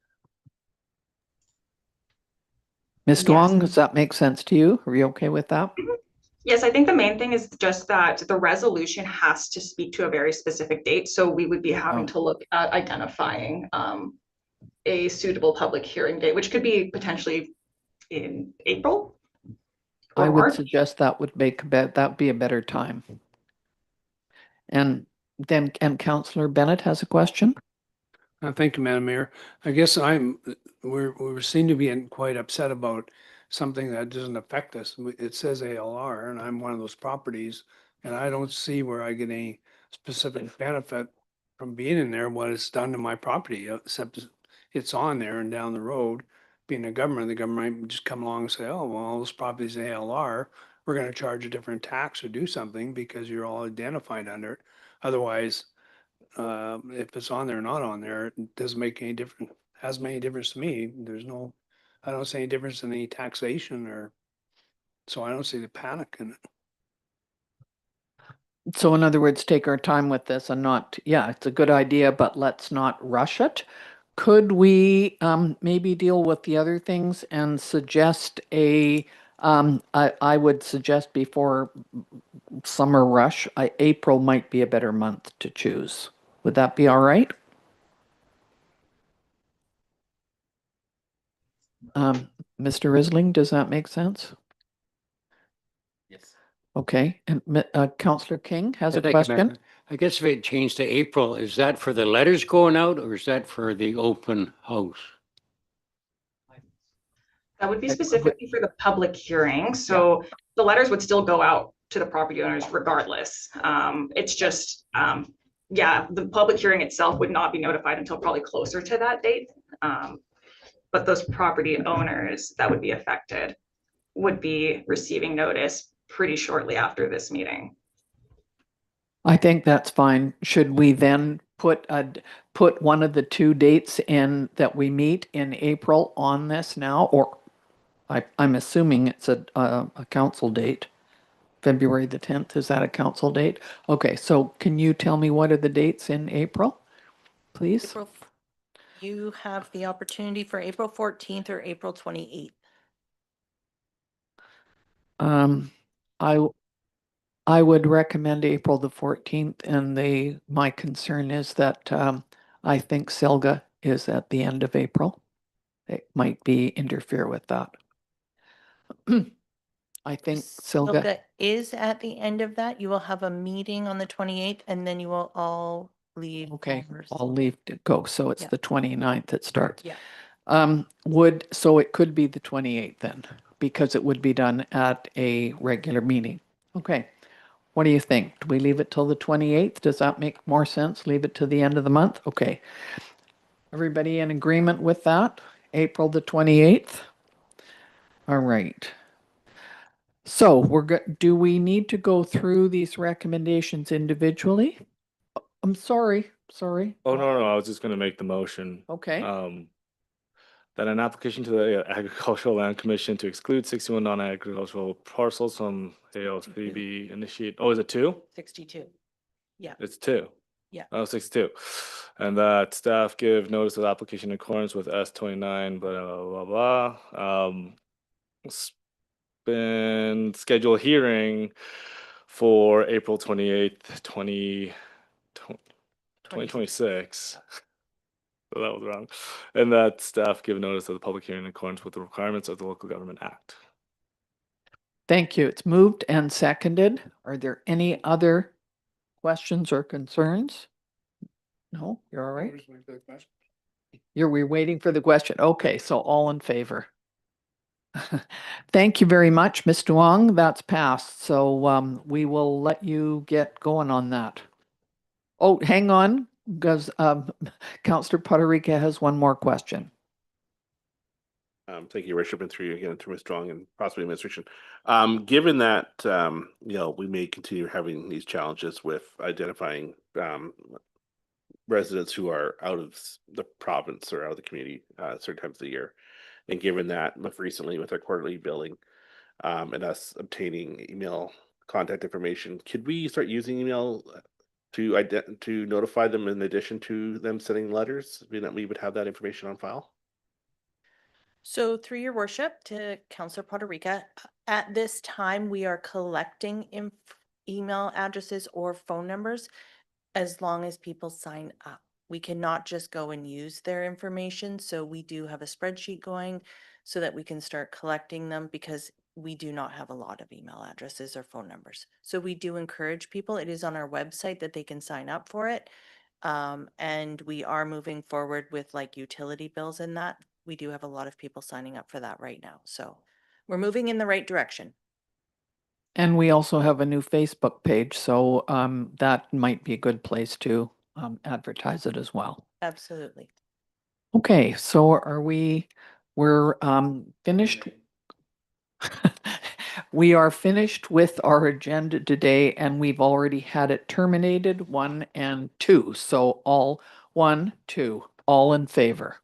[SPEAKER 1] Ms.
[SPEAKER 10] Yes.
[SPEAKER 1] Duong, does that make sense to you? Are you okay with that?
[SPEAKER 10] Yes, I think the main thing is just that the resolution has to speak to a very specific date. So we would be having
[SPEAKER 1] Oh.
[SPEAKER 10] to look at identifying a suitable public hearing date, which could be potentially in April.
[SPEAKER 1] I
[SPEAKER 10] or
[SPEAKER 1] would
[SPEAKER 10] March.
[SPEAKER 1] suggest that would that'd be a better time. And then, and Counselor Bennett has a question?
[SPEAKER 6] Thank you, Madam Mayor. I guess we seem to be quite upset about something that doesn't affect us. It says ALR and I'm one of those properties and I don't see where I get any specific benefit from being in there, what it's done to my property, except it's on there and down the road. Being the government might just come along and say, oh, well, all those properties ALR, we're going to charge a different tax or do something because you're all identified under it. Otherwise, if it's on there or not on there, it doesn't make any difference, hasn't made any difference to me. I don't see any difference in any taxation so I don't see the panic in it.
[SPEAKER 1] So in other words, take our time with this and not, yeah, it's a good idea, but let's not rush it. Could we maybe deal with the other things and suggest I would suggest before summer rush, April might be a better month to choose. Would that be all right? Mr. Risling, does that make sense?
[SPEAKER 4] Yes.
[SPEAKER 1] Okay, and Counselor King has a
[SPEAKER 5] Thank you, Mayor.
[SPEAKER 1] question?
[SPEAKER 5] I guess if it changed to April, is that for the letters going out or is that for the open house?
[SPEAKER 10] That would be specifically for the public hearing. So the letters would still go out to the property owners regardless. It's just, the public hearing itself would not be notified until probably closer to that date. But those property owners that would be affected would be receiving notice pretty shortly after this meeting.
[SPEAKER 1] I think that's fine. Should we then put one of the two dates in that we meet in April on this now? Or I'm assuming it's a council date. February the 10th, is that a council date? Okay, so can you tell me what are the dates in April, please?
[SPEAKER 11] You have the opportunity for April 14th or April 28th.
[SPEAKER 1] I would recommend April the 14th, and my concern is that I think Silga is at the end of April. It might interfere with that. I think Silga.
[SPEAKER 11] Silga is at the end of that. You will have a meeting on the 28th and then you will all leave.
[SPEAKER 1] Okay,
[SPEAKER 11] Congress.
[SPEAKER 1] I'll leave to go. So it's
[SPEAKER 11] Yeah.
[SPEAKER 1] the 29th that starts.
[SPEAKER 11] Yeah.
[SPEAKER 1] So it could be the 28th then, because it would be done at a regular meeting. Okay. What do you think? Do we leave it till the 28th? Does that make more sense? Leave it to the end of the month? Okay. Everybody in agreement with that? April the 28th? All right. So do we need to go through these recommendations individually? I'm sorry.
[SPEAKER 3] Oh, no, I was just gonna make the motion.
[SPEAKER 1] Okay.
[SPEAKER 3] That an application to the Agricultural Land Commission to exclude 61 non-agricultural parcels from ALCB initiate, oh, is it 2?
[SPEAKER 11] 62. Yeah.
[SPEAKER 3] It's 2.
[SPEAKER 11] Yeah.
[SPEAKER 3] Oh, 62. And that staff give notice of application in accordance with S29, blah, blah, blah. Been schedule a hearing for April 28th, 2026. So that was wrong. And that staff give notice of the public hearing in accordance with the requirements of the Local Government Act.
[SPEAKER 1] Thank you. It's moved and seconded. Are there any other questions or concerns? No, you're all right. We're waiting for the question. Okay, so all in favor. Thank you very much, Ms. Duong. That's passed. So we will let you get going on that. Oh, hang on, because Councillor Potterica has one more question.
[SPEAKER 8] Thank you, Your Worship, and through you again, through Ms. Strong and possibly administration. Given that, we may continue having these challenges with identifying residents who are out of the province or out of the community certain times of the year, and given that recently with our quarterly billing and us obtaining email contact information, could we start using email to notify them in addition to them sending letters, being that we would have that information on file?
[SPEAKER 11] So through your worship to Councillor Potterica, at this time, we are collecting email addresses or phone numbers as long as people sign up. We cannot just go and use their information. So we do have a spreadsheet going so that we can start collecting them because we do not have a lot of email addresses or phone numbers. So we do encourage people. It is on our website that they can sign up for it. And we are moving forward with like utility bills and that. We do have a lot of people signing up for that right now. So we're moving in the right direction.
[SPEAKER 1] And we also have a new Facebook page, so that might be a good place to advertise it as well.
[SPEAKER 11] Absolutely.
[SPEAKER 1] Okay, so we're finished. We are finished with our agenda today, and we've already had it terminated 1 and 2. So all 1, 2, all in favor.